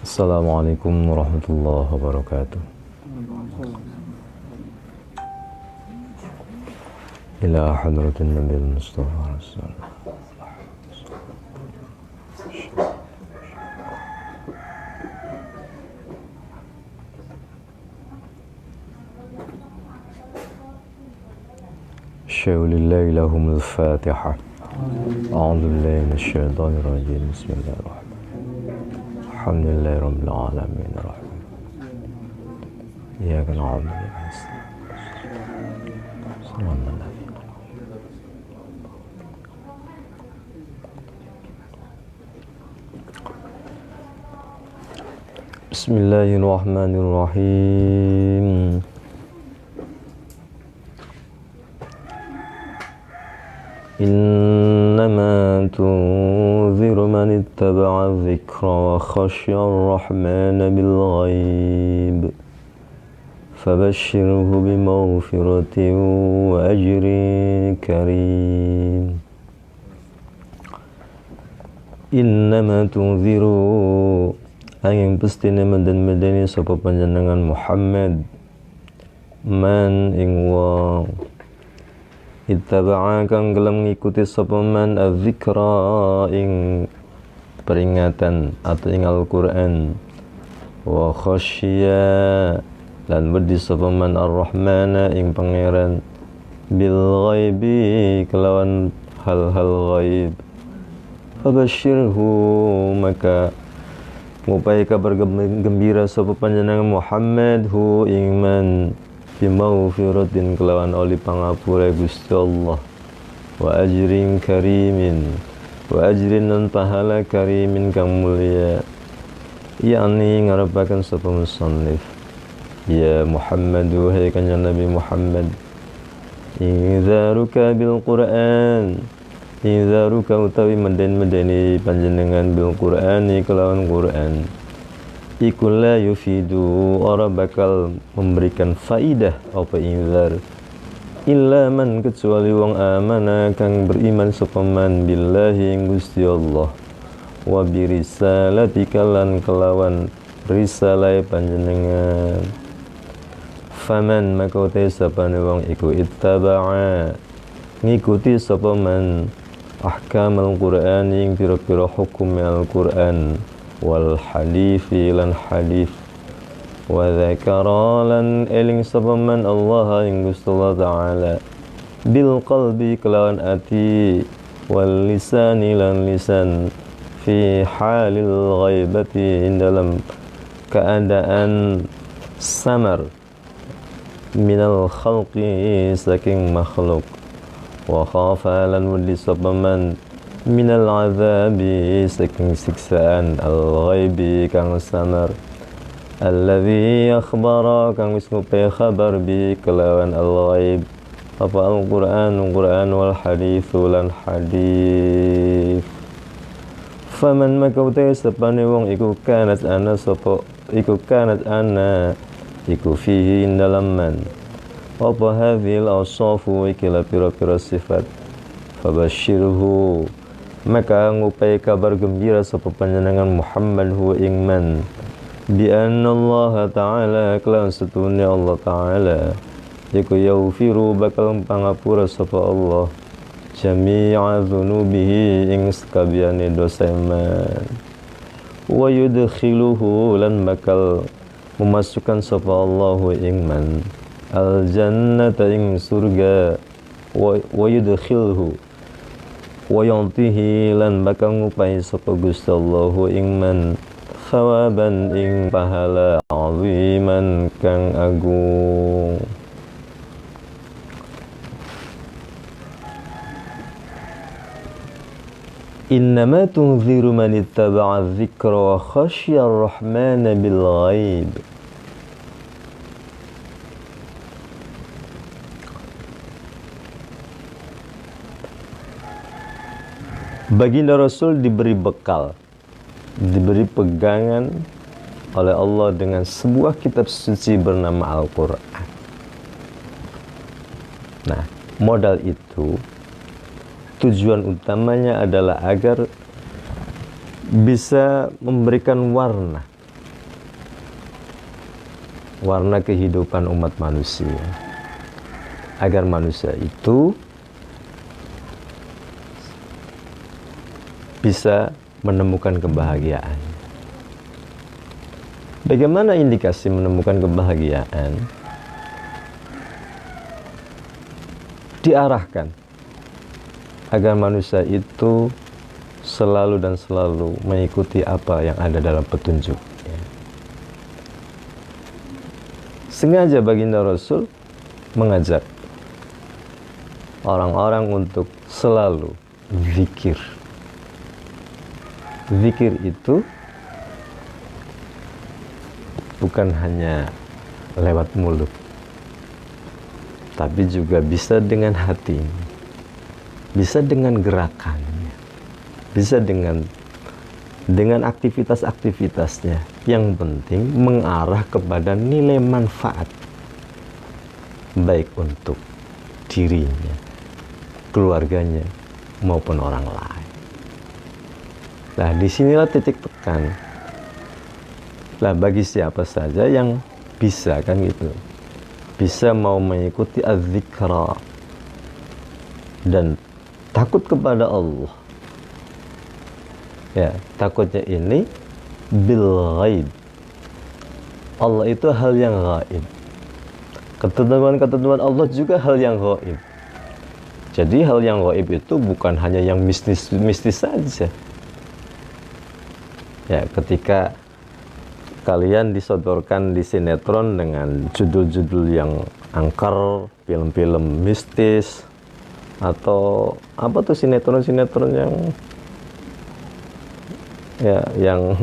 Assalamualaikum warahmatullahi wabarakatuh. Ila hadratin Nabil Mustafa Rasulullah. Syaulillahi lahumul fatihah. A'udzu billahi minasyaitonir rajim. Bismillahirrahmanirrahim. Alhamdulillahi rabbil alamin. Arrahman. Iyyaka na'budu wa iyyaka nasta'in. Shiratal ladzina Bismillahirrahmanirrahim. Innama tunziru man ittaba'a dzikra wa khashya ar-rahmana bil ghaib fabashshirhu bimaghfiratin wa ajrin karim. Innama tunziru angin pastine meden-medeni sapa panjenengan Muhammad man ing wong ittaba'a kang gelem ngikuti sapa man az-zikra ing peringatan atau ing Al-Qur'an wa khasya lan wedi sapa man ar-rahmana ing pangeran bil ghaibi kelawan hal-hal ghaib fabashshirhu maka ngupai kabar gembira sapa panjenengan Muhammad hu ing man bimaghfiratin kelawan oli pangapura Gusti Allah wa ajrin karimin wa ajrin lan pahala karimin kang mulia yakni ngarepaken sapa musannif ya Muhammad wahai kanjeng Nabi Muhammad inzaruka bil Qur'an inzaruka utawi meden-medeni panjenengan bil Qur'ani kelawan Qur'an iku la yufidu ora bakal memberikan faidah apa inzar illa man kecuali wong amana kang beriman sapa man billahi Gusti Allah wa bi risalatika lan kelawan risalah panjenengan faman maka te sapane wong iku ittaba'a ngikuti sapa man ahkamal Qur'an ing pira-pira hukum Al-Qur'an wal hadithi lan hadith wa dzakara lan eling sapa man Allah ing Gusti Allah taala bil qalbi kelawan ati wal lisani lan lisan fi halil ghaibati dalam keadaan samar minal khalqi saking makhluk wa khafa lan wedi sapa man minal azabi saking siksaan al-ghaibi kang samar alladzi akhbara kang wis ngupai khabar bi kelawan al-ghaib apa al-Qur'an wal hadits lan hadits faman maka utai sapane wong iku kanat ana sapa iku kanat ana iku fihi dalam man apa hadhil awsafu ikila pira-pira sifat fabashshirhu maka ngupai kabar gembira sapa panjenengan Muhammad huwa ing man bi anna Allah taala kelawan setune Allah taala iku yaghfiru bakal pangapura sapa Allah jami'a dzunubihi ing sakabehane dosa man wa yudkhiluhu lan bakal memasukkan sapa Allah ing man al jannata ing surga wa yudkhilhu wa yantihi lan bakal ngupai sapa Gusti Allah ing man thawaban ing pahala aziman kang agung. Innama tunziru man ittaba'a dzikra wa khashya ar-rahmana bil ghaib. Baginda Rasul diberi bekal, diberi pegangan oleh Allah dengan sebuah kitab suci bernama Al-Quran. Nah, modal itu tujuan utamanya adalah agar bisa memberikan warna kehidupan umat manusia, agar manusia itu bisa menemukan kebahagiaan. Bagaimana indikasi menemukan kebahagiaan? Diarahkan agar manusia itu selalu dan selalu mengikuti apa yang ada dalam petunjuk. Sengaja baginda Rasul mengajak orang-orang untuk selalu zikir. Zikir itu bukan hanya lewat mulut, tapi juga bisa dengan hati, bisa dengan gerakannya, bisa dengan aktivitas-aktivitasnya. Yang penting mengarah kepada nilai manfaat, baik untuk dirinya, keluarganya, maupun orang lain. Nah, disinilah titik tekan. Lah, bagi siapa saja yang bisa, kan gitu, bisa mau mengikuti az-zikra dan takut kepada Allah. Ya, takutnya ini bil ghaib. Allah itu hal yang gaib. Ketentuan Allah juga hal yang gaib. Jadi hal yang gaib itu bukan hanya yang mistis saja. Ya, ketika kalian disodorkan di sinetron dengan judul-judul yang angker, film-film mistis, atau apa tuh sinetron-sinetron yang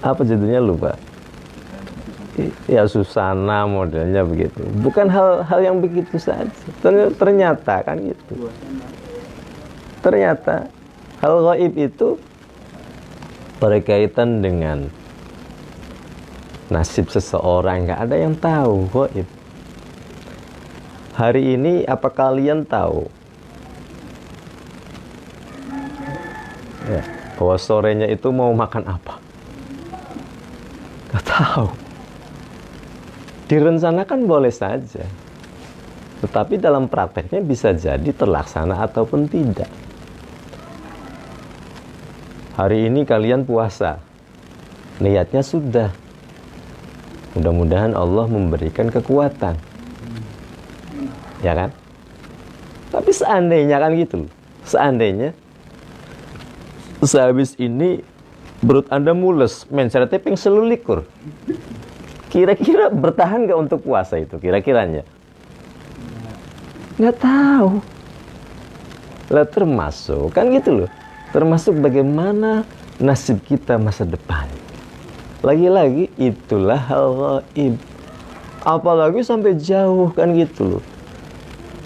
apa judulnya lupa. Ya, Susana modelnya begitu. Bukan hal yang begitu saja. Ternyata kan gitu. Ternyata hal gaib itu berkaitan dengan nasib seseorang. Nggak ada yang tahu gaib. Hari ini apa kalian tahu ya, bahwa sorenya itu mau makan apa? Nggak tahu. Direncanakan boleh saja, tetapi dalam prakteknya bisa jadi terlaksana ataupun tidak. Hari ini kalian puasa, niatnya sudah. Mudah-mudahan Allah memberikan kekuatan, ya kan? Tapi seandainya kan gitu, seandainya sehabis ini perut Anda mules, menceretnya ping selulikur, kira-kira bertahan nggak untuk puasa itu? Kira-kiranya nggak tahu. Lah, termasuk kan gitu loh, termasuk bagaimana nasib kita masa depan. Lagi-lagi itulah hal gaib. Apalagi sampai jauh kan gitu loh.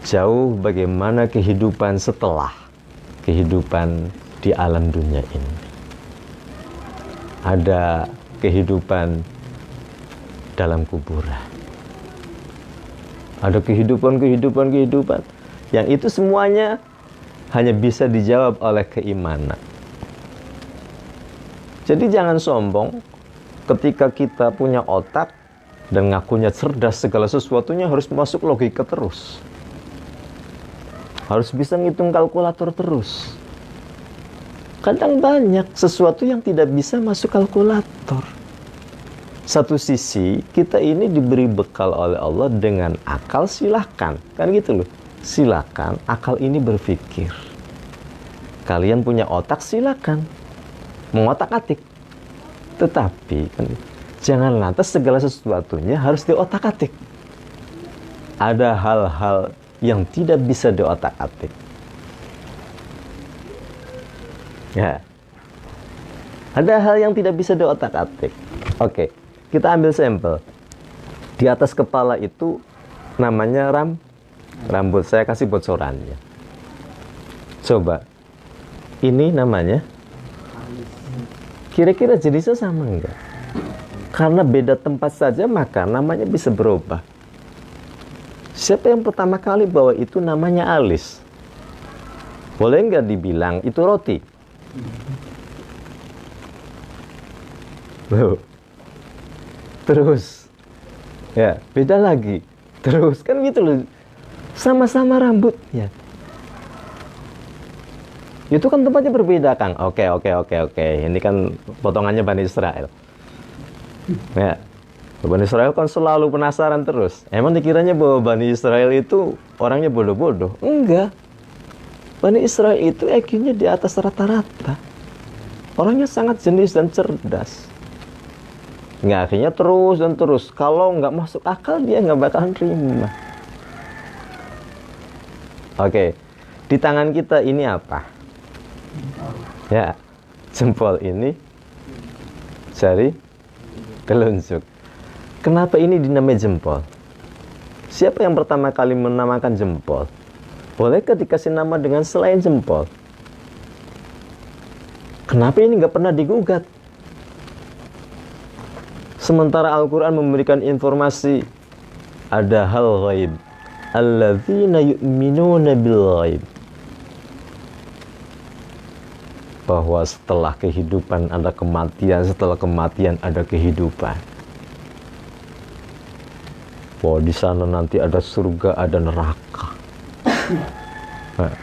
Jauh bagaimana kehidupan setelah kehidupan di alam dunia ini. Ada kehidupan dalam kuburan. Ada kehidupan yang itu semuanya hanya bisa dijawab oleh keimanan. Jadi jangan sombong ketika kita punya otak dan ngakunya cerdas, segala sesuatunya harus masuk logika terus. Harus bisa ngitung kalkulator terus. Kadang banyak sesuatu yang tidak bisa masuk kalkulator. Satu sisi, kita ini diberi bekal oleh Allah dengan akal, silahkan. Kan gitu loh. Silakan akal ini berpikir. Kalian punya otak, silakan mengotak-atik. Tetapi kan, jangan lantas segala sesuatunya harus diotak-atik. Ada hal-hal yang tidak bisa diotak-atik. Ya, ada hal yang tidak bisa diotak-atik. Oke, kita ambil sampel. Di atas kepala itu namanya rambut. Saya kasih bocorannya. Coba, ini namanya, kira-kira jenisnya sama enggak? Karena beda tempat saja maka namanya bisa berubah. Siapa yang pertama kali bawa itu namanya alis? Boleh nggak dibilang itu roti? Loh. Terus ya beda lagi. Terus kan gitu loh. Sama-sama rambut ya. Itu kan tempatnya berbeda, Kang. Oke. Ini kan potongannya Bani Israel. Ya. Bani Israel kan selalu penasaran terus. Emang dikiranya bahwa Bani Israel itu orangnya bodoh-bodoh? Enggak. Bani Israel itu IQ-nya di atas rata-rata. Orangnya sangat jenius dan cerdas. Nggak, akhirnya terus dan terus. Kalau nggak masuk akal, dia nggak bakalan terima. Oke. Di tangan kita ini apa? Ya, jempol ini, jari telunjuk. Kenapa ini dinamai jempol? Siapa yang pertama kali menamakan jempol? Bolehkah dikasih nama dengan selain jempol? Kenapa ini nggak pernah digugat? Sementara Al-Quran memberikan informasi ada hal ghaib. Alladzina yu'minuna bil ghaib. Bahwa setelah kehidupan ada kematian, setelah kematian ada kehidupan. Bahwa di sana nanti ada surga, ada neraka. Nah,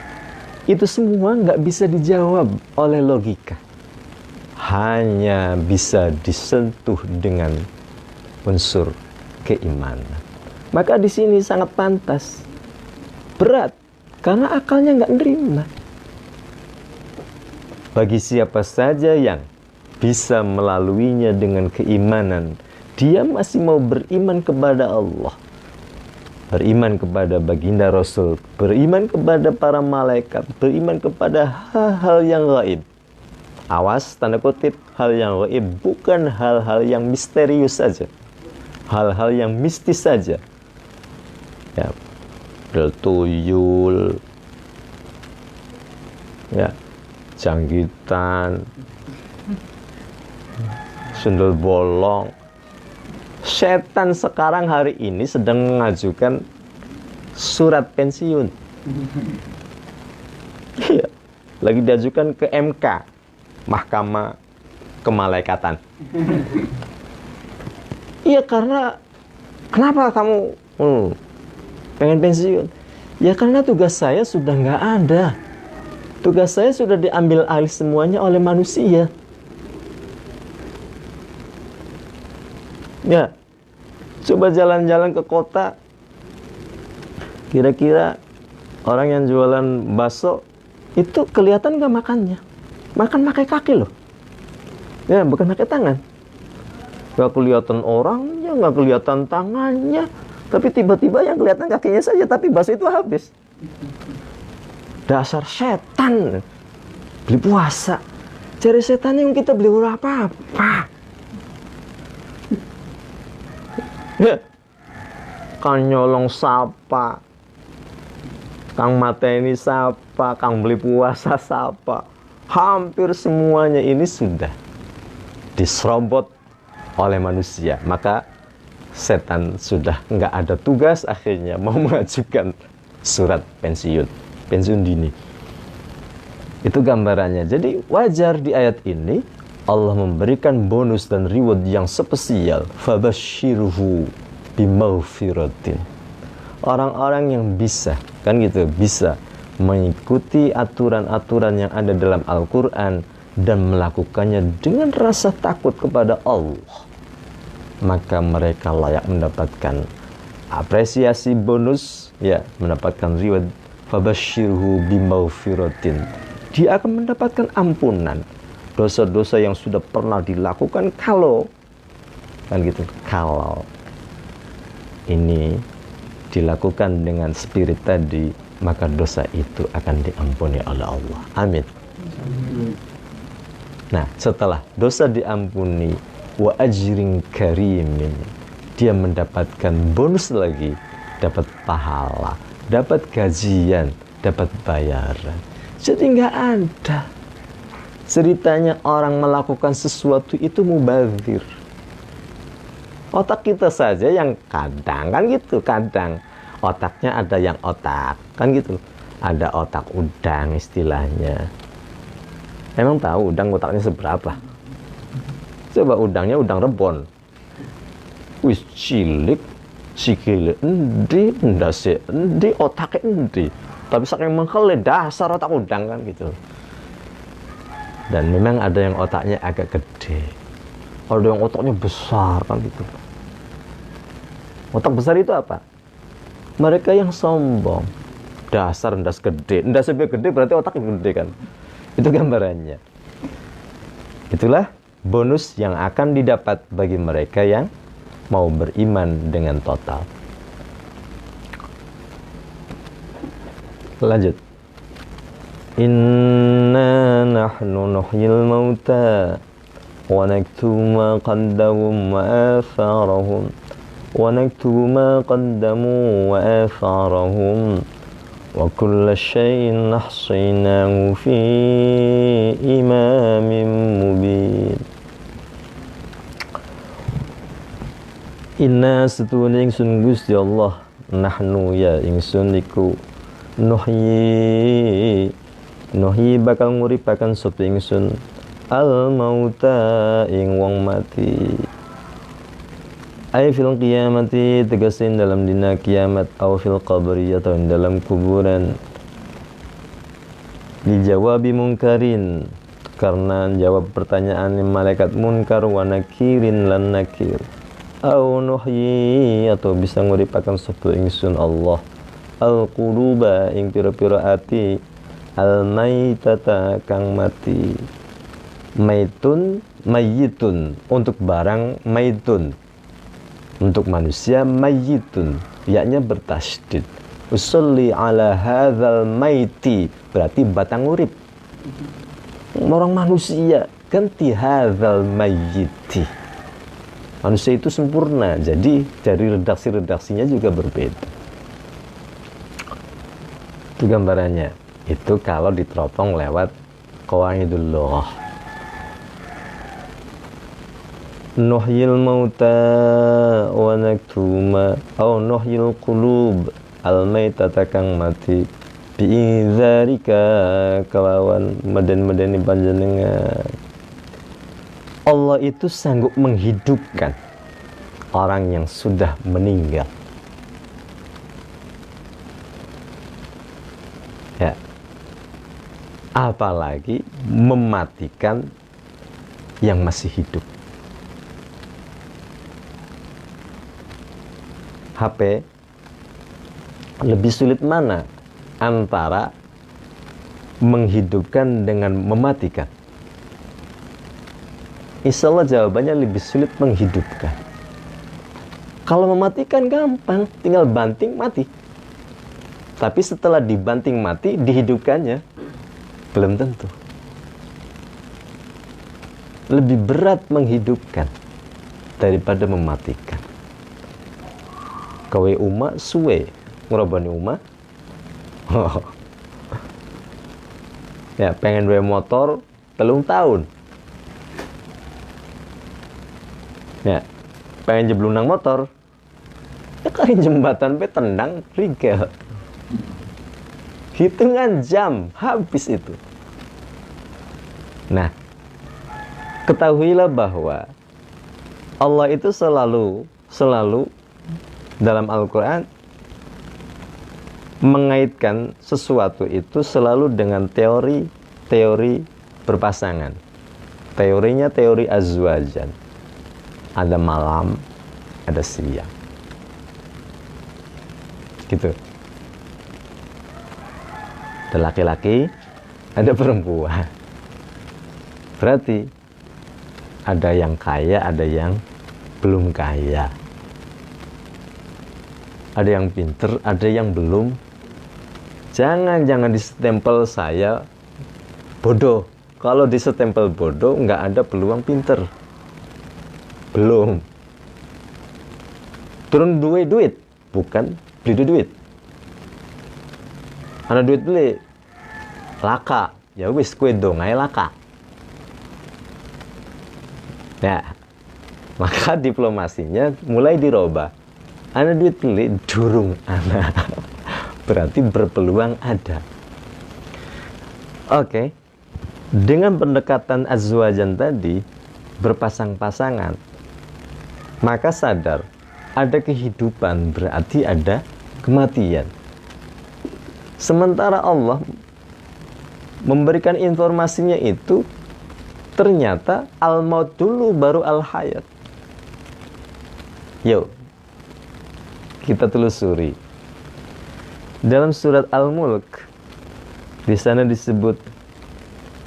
itu semua nggak bisa dijawab oleh logika. Hanya bisa disentuh dengan unsur keimanan. Maka di sini sangat pantas. Berat, karena akalnya nggak nerima. Bagi siapa saja yang bisa melaluinya dengan keimanan, dia masih mau beriman kepada Allah, beriman kepada baginda Rasul, beriman kepada para malaikat, beriman kepada hal-hal yang gaib. Awas, tanda kutip, hal yang gaib, bukan hal-hal yang misterius saja, hal-hal yang mistis saja. Ya, tuyul, ya, jangkitan, sundel bolong. Setan sekarang hari ini sedang mengajukan surat pensiun. Iya, lagi diajukan ke MK, Mahkamah Kemalaikatan. Iya, karena kenapa kamu pengen pensiun? Ya karena tugas saya sudah nggak ada. Tugas saya sudah diambil alih semuanya oleh manusia. Ya, coba jalan-jalan ke kota. Kira-kira orang yang jualan bakso itu kelihatan nggak makannya? Makan pakai kaki loh. Ya, bukan pakai tangan. Nggak kelihatan orangnya, nggak kelihatan tangannya. Tapi tiba-tiba yang kelihatan kakinya saja, tapi bakso itu habis. Dasar setan. Beli puasa. Cari setan yang kita beli apa-apa. Ya. Kang nyolong sapa, Kang mateni sapa, Kang beli puasa sapa. Hampir semuanya ini sudah diserobot oleh manusia. Maka setan sudah nggak ada tugas, akhirnya mau mengajukan surat pensiun dini. Itu gambarannya. Jadi wajar di ayat ini Allah memberikan bonus dan reward yang spesial. Fabashshirhu bimaghfiratin. Orang-orang yang bisa, kan gitu, bisa mengikuti aturan-aturan yang ada dalam Al-Quran dan melakukannya dengan rasa takut kepada Allah, maka mereka layak mendapatkan apresiasi bonus, ya, mendapatkan reward. Fabashshirhu bimaghfiratin. Dia akan mendapatkan ampunan dosa-dosa yang sudah pernah dilakukan kalau ini dilakukan dengan spirit tadi, maka dosa itu akan diampuni oleh Allah. Amin. Nah, setelah dosa diampuni, wa ajrin karimin, dia mendapatkan bonus lagi, dapat pahala, dapat gajian, dapat bayaran. Jadi nggak ada ceritanya orang melakukan sesuatu itu mubazir. Otak kita saja yang kadang kan gitu, kadang otaknya ada yang otak, kan gitu. Ada otak udang istilahnya. Emang tahu udang otaknya seberapa? Coba udangnya udang rebon. Wis cilik, sikile endi, ndase endi, otaknya endi. Tapi saking mengkele dasar otak udang kan gitu. Dan memang ada yang otaknya agak gede. Ada yang otaknya besar kan gitu. Otak besar itu apa? Mereka yang sombong. Dasar ndas gede. Ndas lebih gede berarti otaknya gede kan. Itu gambarannya. Itulah bonus yang akan didapat bagi mereka yang mau beriman dengan total. Lanjut. Inna nahnu nuhyil mauta wa naktubu ma qaddamu wa atharahum wa naktubu ma qaddamu wa atharahum wa kulla syai'in ahsaynahu fi imamin mubin. Inna setune ingsun Gusti Allah, nahnu ya ingsun iku nuhyi bakal nguripaken sapa ingsun al mauta ing wong mati. Ai fil qiyamati tegasin dalam dina kiamat, au fil qabri atau dalam kuburan. Dijawabi mungkarin, karena jawab pertanyaan malaikat munkar wa nakirin lan nakir. Au nuhyi atau bisa nguripaken sapa ingsun Allah al quluba ing pira-pira ati al maitata kang mati. Maitun mayitun untuk barang maitun, untuk manusia mayitun, yaknya bertasydid. Usolli ala hadzal maiti berarti batang urip. Orang manusia ganti hadzal mayiti. Manusia itu sempurna, jadi dari redaksi-redaksinya juga berbeda. Itu gambarannya. Itu kalau diteropong lewat qawaidul lughah. Nuhyil mauta wa naktuma au nuhyil qulub al maitata kang mati biidzarika kelawan meden-medeni panjenengan. Allah itu sanggup menghidupkan orang yang sudah meninggal. Ya. Apalagi mematikan yang masih hidup. HP lebih sulit mana antara menghidupkan dengan mematikan? Insya Allah jawabannya lebih sulit menghidupkan. Kalau mematikan gampang, tinggal banting mati. Tapi setelah dibanting mati, dihidupkannya belum tentu. Lebih berat menghidupkan daripada mematikan. Kawe uma suwe ngerobani uma. Ya pengen duwe motor 3 tahun. Ya, pengen jeblung nang motor, ya kali jembatan pe tendang rigel. Hitungan jam habis itu. Nah, ketahuilah bahwa Allah itu selalu dalam Al-Quran mengaitkan sesuatu itu selalu dengan teori berpasangan. Teorinya teori azwajan. Ada malam, ada siang. Gitu. Ada laki-laki, ada perempuan. Berarti ada yang kaya, ada yang belum kaya. Ada yang pinter, ada yang belum. Jangan disestempel saya bodoh. Kalau disestempel bodoh, nggak ada peluang pinter. Belum. Turun duit, bukan beli duit. Ana duit beli, laka. Ya wis kue dongai laka. Ya, maka diplomasinya mulai dirubah. Ana duit pelit durung ana. Berarti berpeluang ada. Oke. Dengan pendekatan azwajan tadi, berpasang-pasangan, maka sadar ada kehidupan berarti ada kematian. Sementara Allah memberikan informasinya itu ternyata al-maut dulu baru al-hayat. Yuk kita telusuri. Dalam surat Al-Mulk di sana disebut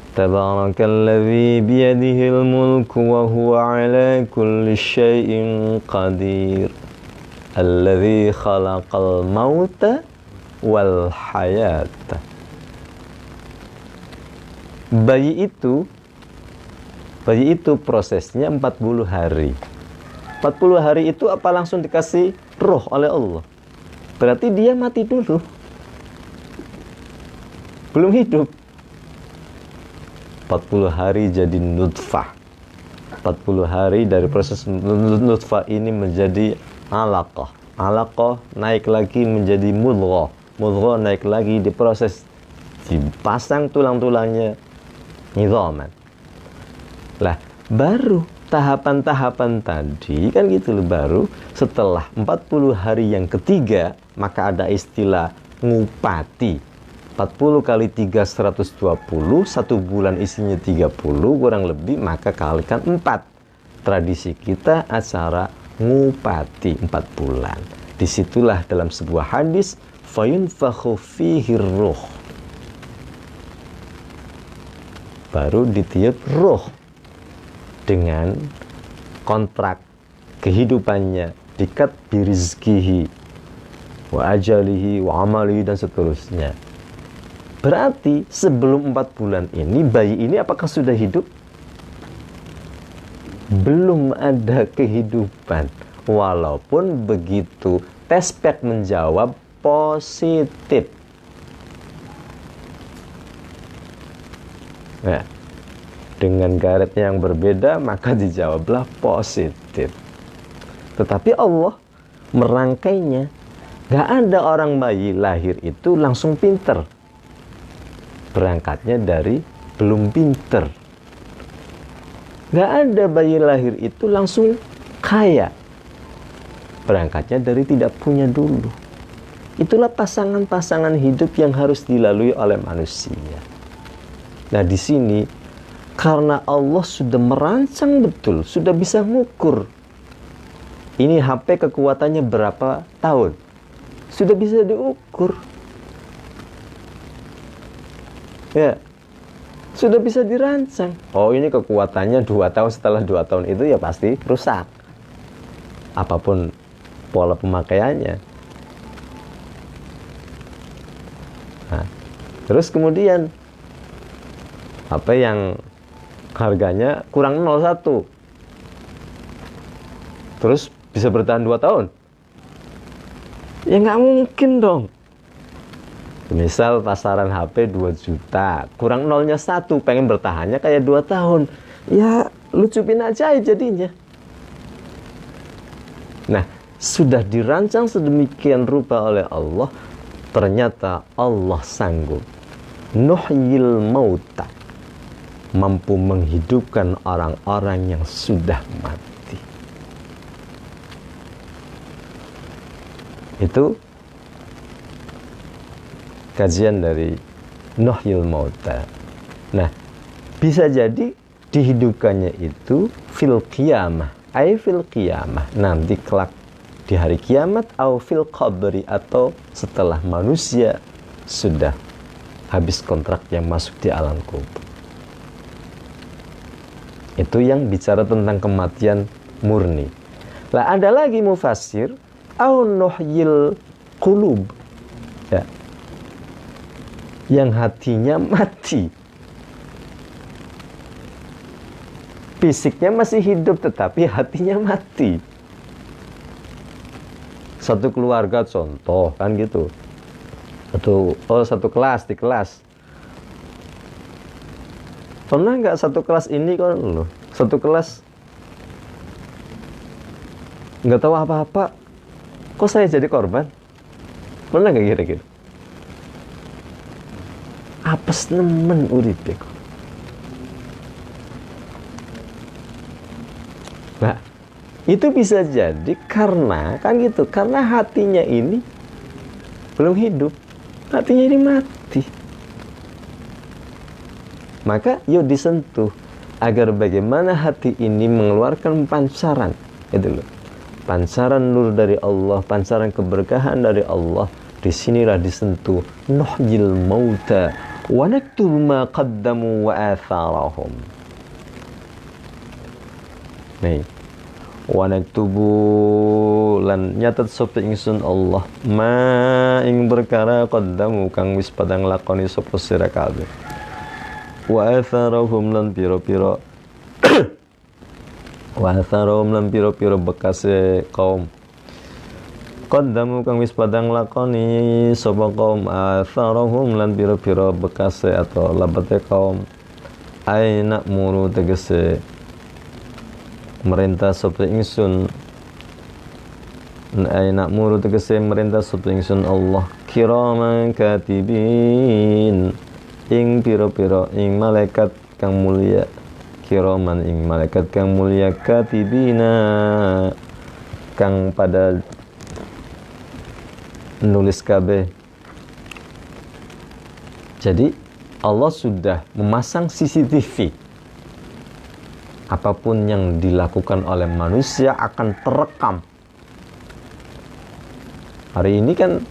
Tabarakalladzi biyadihil mulku wa huwa ala kulli syai'in qadir. Alladzi khalaqal mauta wal hayata. Bayi itu prosesnya 40 hari. 40 hari itu apa langsung dikasih roh oleh Allah? Berarti dia mati dulu. Belum hidup. 40 hari jadi nutfah. 40 hari dari proses nutfah ini menjadi alaqah. Alaqah naik lagi menjadi mudghah. Mudghah naik lagi diproses, dipasang tulang-tulangnya, nidhaman. Lah, baru tahapan-tahapan tadi kan gitu loh, baru setelah 40 hari yang ketiga maka ada istilah ngupati. 40 kali 3 120, 1 bulan isinya 30 kurang lebih, maka kalikan 4. Tradisi kita acara ngupati 4 bulan. Disitulah dalam sebuah hadis fayunfakhu fihi ruh, baru ditiup roh dengan kontrak kehidupannya, dikat birizkihi wa ajalihi wa amalihi dan seterusnya. Berarti sebelum 4 bulan ini bayi ini apakah sudah hidup? Belum ada kehidupan. Walaupun begitu tes pack menjawab positif. Nah, dengan garetnya yang berbeda maka dijawablah positif. Tetapi Allah merangkainya. Gak ada orang bayi lahir itu langsung pinter. Berangkatnya dari belum pinter. Gak ada bayi lahir itu langsung kaya. Berangkatnya dari tidak punya dulu. Itulah pasangan-pasangan hidup yang harus dilalui oleh manusia. Nah, di sini karena Allah sudah merancang betul, sudah bisa ngukur. Ini HP kekuatannya berapa tahun? Sudah bisa diukur. Ya, sudah bisa dirancang. Oh, ini kekuatannya 2 tahun, setelah 2 tahun itu ya pasti rusak. Apapun pola pemakaiannya. Nah, terus kemudian apa yang harganya kurang 0,1 terus bisa bertahan 2 tahun? Ya nggak mungkin dong. Misal pasaran HP 2 juta, kurang nolnya 1, pengen bertahannya kayak 2 tahun. Ya lucupin aja jadinya. Nah, sudah dirancang sedemikian rupa oleh Allah. Ternyata Allah sanggup nuhyil mauta, mampu menghidupkan orang-orang yang sudah mati. Itu kajian dari nuhyil mauta. Nah, bisa jadi dihidupkannya itu fil qiyamah, fil qiyamah, nanti kelak di hari kiamat, au fil qabri, atau setelah manusia sudah habis kontrak yang masuk di alam kubur. Itu yang bicara tentang kematian murni. Lah ada lagi mufassir au nuhyil qulub, ya, yang hatinya mati. Fisiknya masih hidup tetapi hatinya mati. Satu keluarga contoh kan gitu. Satu kelas, di kelas. Pernah nggak satu kelas ini kan loh, satu kelas nggak tahu apa-apa, Kok saya jadi korban? Pernah gak kira-kira? Apes nemen uripe kok. Nah, itu bisa jadi karena kan gitu, karena hatinya ini belum hidup, hatinya ini mati. Maka yuk disentuh agar bagaimana hati ini mengeluarkan pancaran, itu loh, pancaran nur dari Allah, pancaran keberkahan dari Allah. Disinilah disentuh nuhyil mauta wa naktubu ma qaddamu wa atharahum. Nih, wa naktubu lan nyatet sapa ingsun Allah ma ing perkara qaddamu kang wis padang lakoni sapa sira kabeh. Wa atharahum lan pira-pira wa atharahum lan pira-pira bekase kaum qaddamu kang wis padang lakoni sapa kaum atharahum lan pira-pira bekase atau labete kaum aina muru tegese merintah sapa ingsun aina muru tegese merintah sapa ingsun Allah kiraman katibin ing pira-pira ing malaikat kang mulia, kiraman ing malaikat kang mulia, katibina kang pada nulis kabeh. Jadi Allah sudah memasang CCTV. Apapun yang dilakukan oleh manusia akan terekam. Hari ini kan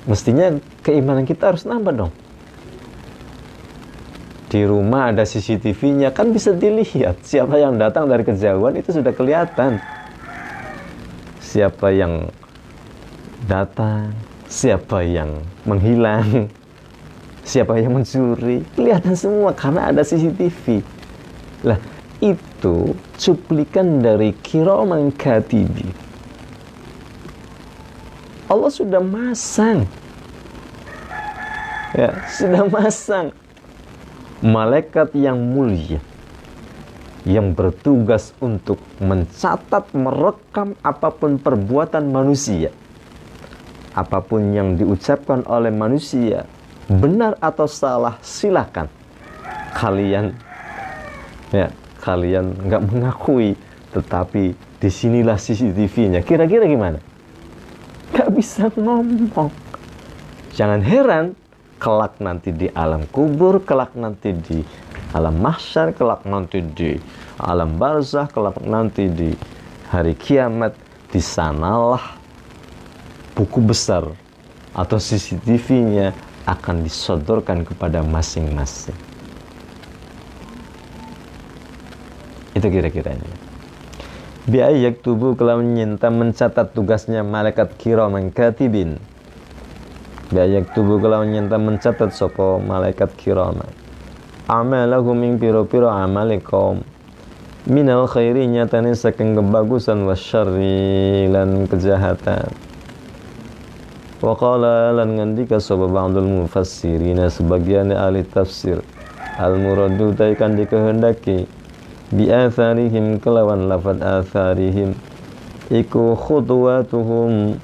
mestinya keimanan kita harus nambah dong. Di rumah ada CCTV-nya, kan bisa dilihat siapa yang datang dari kejauhan, itu sudah kelihatan. Siapa yang datang, siapa yang menghilang, siapa yang mencuri, kelihatan semua karena ada CCTV. Lah, itu cuplikan dari kiraman katibi. Allah sudah masang, ya, sudah masang malaikat yang mulia yang bertugas untuk mencatat, merekam apapun perbuatan manusia, apapun yang diucapkan oleh manusia, benar atau salah, silakan kalian, ya, kalian nggak mengakui, tetapi disinilah CCTV-nya. Kira-kira gimana? Gak bisa ngomong. Jangan heran kelak nanti di alam kubur, kelak nanti di alam mahsyar, kelak nanti di alam barzah, kelak nanti di hari kiamat. Di sanalah buku besar atau CCTV-nya akan disodorkan kepada masing-masing. Itu kira-kiranya. Biayak tubuh kelawan nyinta mencatat tugasnya malaikat kiraman katibin. Biayak tubuh kelawan nyinta mencatat sopo malaikat kiraman amalahum ing piro-piro amalikom minal khairi nyatane saking kebagusan wasyarri lan kejahatan. Wa qala lan ngandika sapa ba'dul mufassirina sebagian ahli tafsir al muradu taikan dikehendaki bi atharihim kelawan lafad atharihim iku khutuwatuhum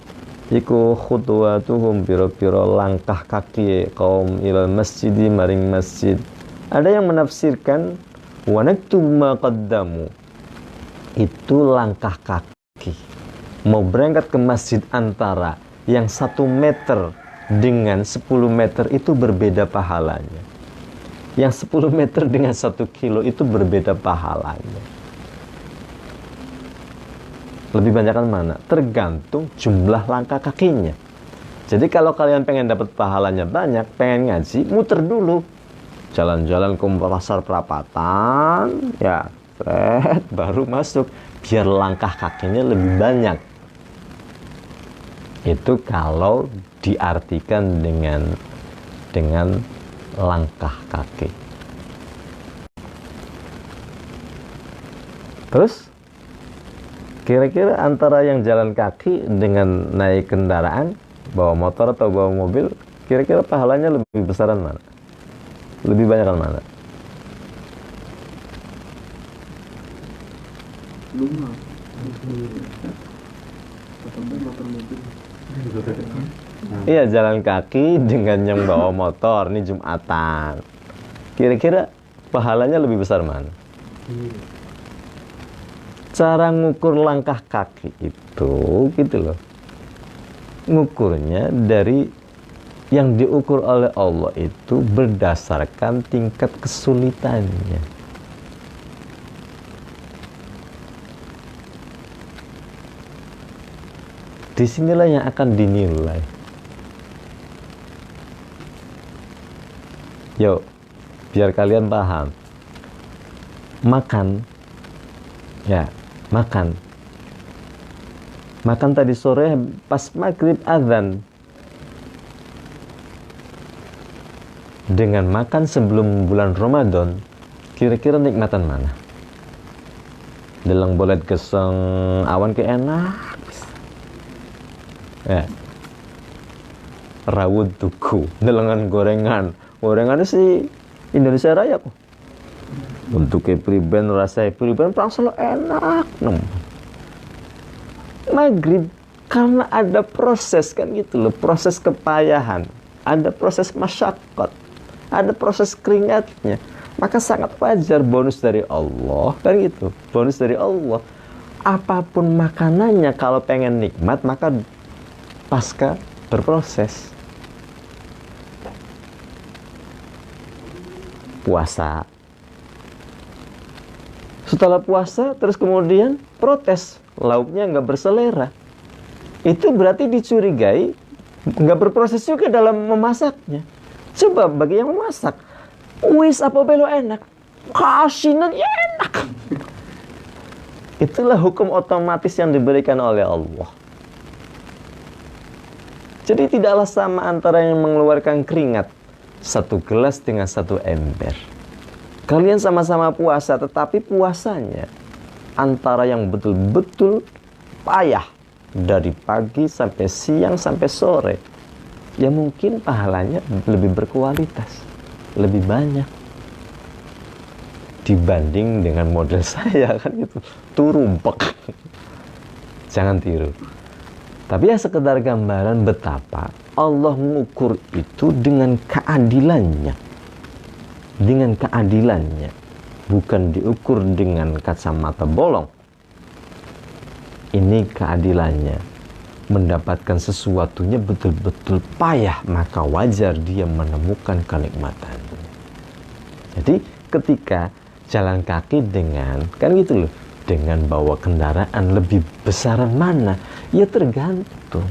piro-piro langkah kaki kaum ilal masjidi maring masjid. Ada yang menafsirkan wa naktubu ma qaddamu, itu langkah kaki mau berangkat ke masjid, antara yang 1 meter dengan 10 meter itu berbeda pahalanya. Yang 10 meter dengan 1 kilo itu berbeda pahalanya. Lebih banyak kan mana? Tergantung jumlah langkah kakinya. Jadi kalau kalian pengen dapat pahalanya banyak, pengen ngaji, muter dulu. Jalan-jalan ke pasar perapatan, ya, baru masuk. Biar langkah kakinya lebih banyak. Itu kalau diartikan dengan langkah kaki. Terus kira-kira antara yang jalan kaki dengan naik kendaraan, bawa motor atau bawa mobil, kira-kira pahalanya lebih besaran mana? Lebih banyak kan mana? Iya, jalan kaki dengan yang bawa motor. Ini Jumatan. Kira-kira pahalanya lebih besar mana? Cara ngukur langkah kaki itu gitu loh, ngukurnya dari yang diukur oleh Allah itu berdasarkan tingkat kesulitannya. Disinilah yang akan dinilai. Yuk, biar kalian paham. Makan, ya, makan tadi sore pas maghrib azan, dengan makan sebelum bulan Ramadan, kira-kira nikmatan mana? Delang bolet geseng awan ke enak, ya, rawut tuku delengan gorengan sih Indonesia Raya kok. Untuk priben rasa priben langsung enak maghrib, karena ada proses kan gitu loh, proses kepayahan, ada proses masyaqqat, ada proses keringatnya, maka sangat wajar bonus dari Allah kan gitu, bonus dari Allah. Apapun makanannya, kalau pengen nikmat maka pasca berproses. Puasa, setelah puasa terus kemudian protes, lauknya nggak berselera, itu berarti dicurigai nggak berproses juga dalam memasaknya. Coba bagi yang memasak, wis apa belo enak, kasinan ya enak. Itulah hukum otomatis yang diberikan oleh Allah. Jadi tidaklah sama antara yang mengeluarkan keringat satu gelas dengan satu ember. Kalian sama-sama puasa, tetapi puasanya antara yang betul-betul payah dari pagi sampai siang sampai sore, ya mungkin pahalanya lebih berkualitas, lebih banyak dibanding dengan model saya kan gitu, turumpek. Jangan tiru. Tapi ya sekedar gambaran betapa Allah mengukur itu dengan keadilannya. Dengan keadilannya, bukan diukur dengan kacamata bolong. Ini keadilannya, mendapatkan sesuatunya betul-betul payah, maka wajar dia menemukan kenikmatannya. Jadi ketika jalan kaki dengan, kan gitu loh, dengan bawa kendaraan lebih besaran mana? Ya tergantung.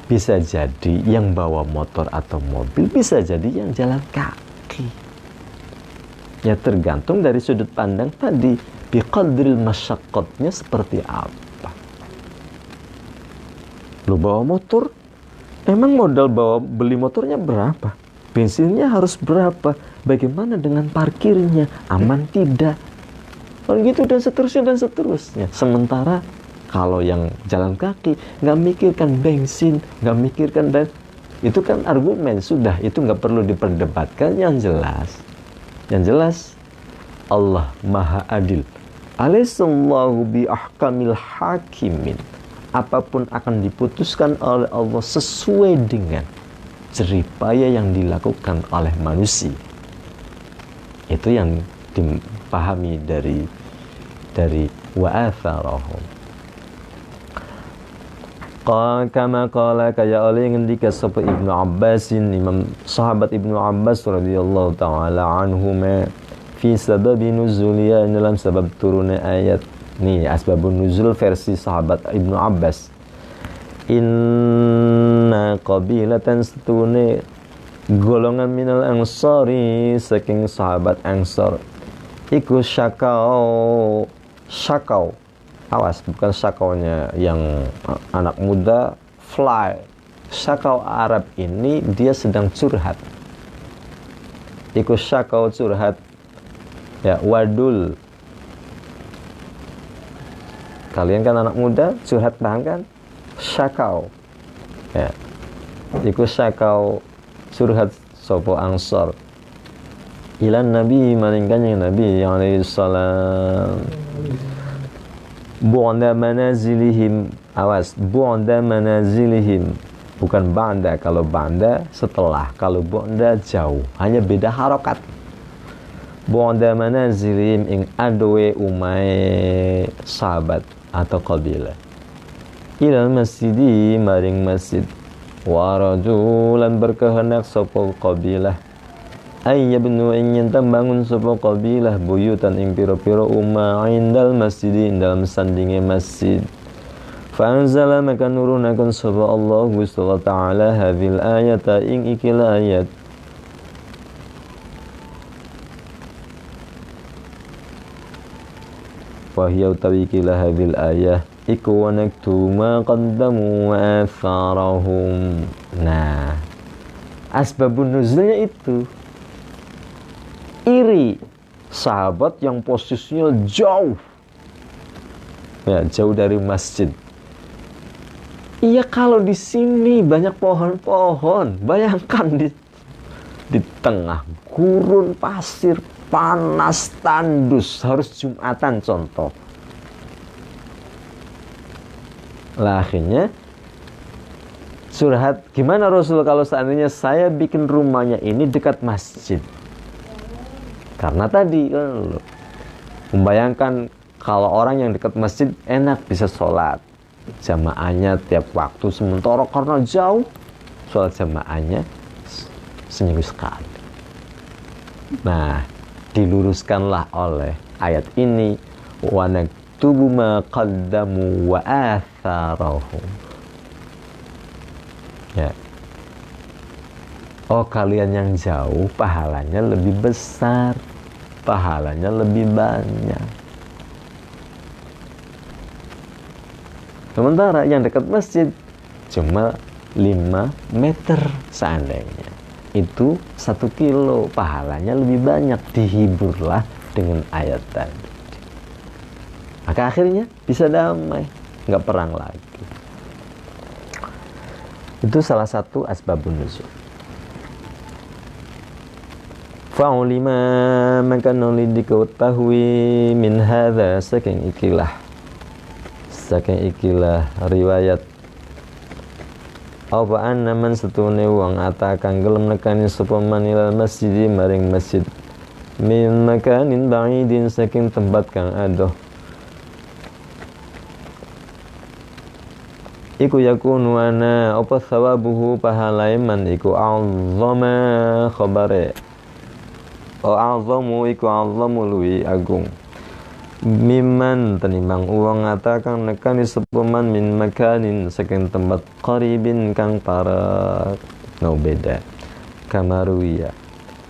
Bisa jadi yang bawa motor atau mobil, bisa jadi yang jalan kaki. Ya tergantung dari sudut pandang tadi, biqadril masyaqqatnya seperti apa. Lu bawa motor, emang modal beli motornya berapa? Bensinnya harus berapa? Bagaimana dengan parkirnya? Aman tidak? Begitu dan seterusnya. Sementara kalau yang jalan kaki nggak mikirkan bensin, nggak mikirkan itu kan argumen sudah, itu nggak perlu diperdebatkan. Yang jelas Allah Maha Adil. Alaihissallahu bi ahkamil hakimin. Apapun akan diputuskan oleh Allah sesuai dengan jeripaya yang dilakukan oleh manusia. Itu yang dipahami dari wa'atharahum. Kama qala kaya oleh ngendika sapa Ibnu Abbasin, Imam sahabat Ibnu Abbas radhiyallahu taala anhuma, fi sababi nuzuliya, dalam sebab turunnya ayat nih, asbabun nuzul versi sahabat Ibnu Abbas. Inna qabilatan setune golongan minal ansari, saking sahabat Ansar, iku syakau, awas, bukan syakaunya yang anak muda fly. Syakau Arab ini dia sedang curhat. Iku syakau curhat, ya, wadul. Kalian kan anak muda, curhat paham kan? Syakau, ya, iku syakau curhat sopo Ansar ilan Nabi, malingkan yang Nabi alaihi salam. Bu'da manazilihim, awas, bu'da manazilihim, bukan ba'da. Kalau ba'da setelah, kalau bu'da jauh, hanya beda harokat. Bu'da manazilihim ing adowe umai sahabat atau qabilah, ilal masjidi maring masjid, wa rajulan berkehendak sapa qabilah ayyabnu ingin tembangun sapa qabilah buyutan ing pira-pira umma indal masjidi ing dalam sandinge masjid. Fa anzala maka nurunaken sapa Allah Gusti Allah taala hadhil ayata ing ikil ayat. Wa hiya utawi ikilah hadhil ayah iku wa naktu ma qaddamu wa atharahum. Nah, asbabun nuzulnya itu iri sahabat yang posisinya jauh, ya, jauh dari masjid. Iya, kalau di sini banyak pohon-pohon, bayangkan di tengah gurun pasir, panas tandus, harus Jumatan contoh. Lah akhirnya surhat, gimana Rasul kalau seandainya saya bikin rumahnya ini dekat masjid? Karena tadi membayangkan kalau orang yang dekat masjid enak bisa sholat jamaahnya tiap waktu, sementara karena jauh sholat jamaahnya seminggu sekali. Nah, diluruskanlah oleh ayat ini, wa naktubu ma qaddamu wa atharahum. Ya. Oh, kalian yang jauh pahalanya lebih besar, pahalanya lebih banyak. Sementara yang dekat masjid cuma 5 meter seandainya, itu 1 kilo, pahalanya lebih banyak. Dihiburlah dengan ayat tadi. Maka akhirnya bisa damai, nggak perang lagi. Itu salah satu asbabun nuzul. Fa'ulima maka nuli diketahui min hadza saking ikilah riwayat apa anna man setune wong ata kang gelem nekani sapa man ilal masjid maring masjid min makanin ba'idin saking tempat kang adoh iku yakunu ana apa sawabuhu pahalai man iku a'zama khabare a'zamu iku a'zamu luwi agung mimman tenimbang uang ngatakan nekani sepeman min makanin saking tempat qaribin kang para no beda kamaruya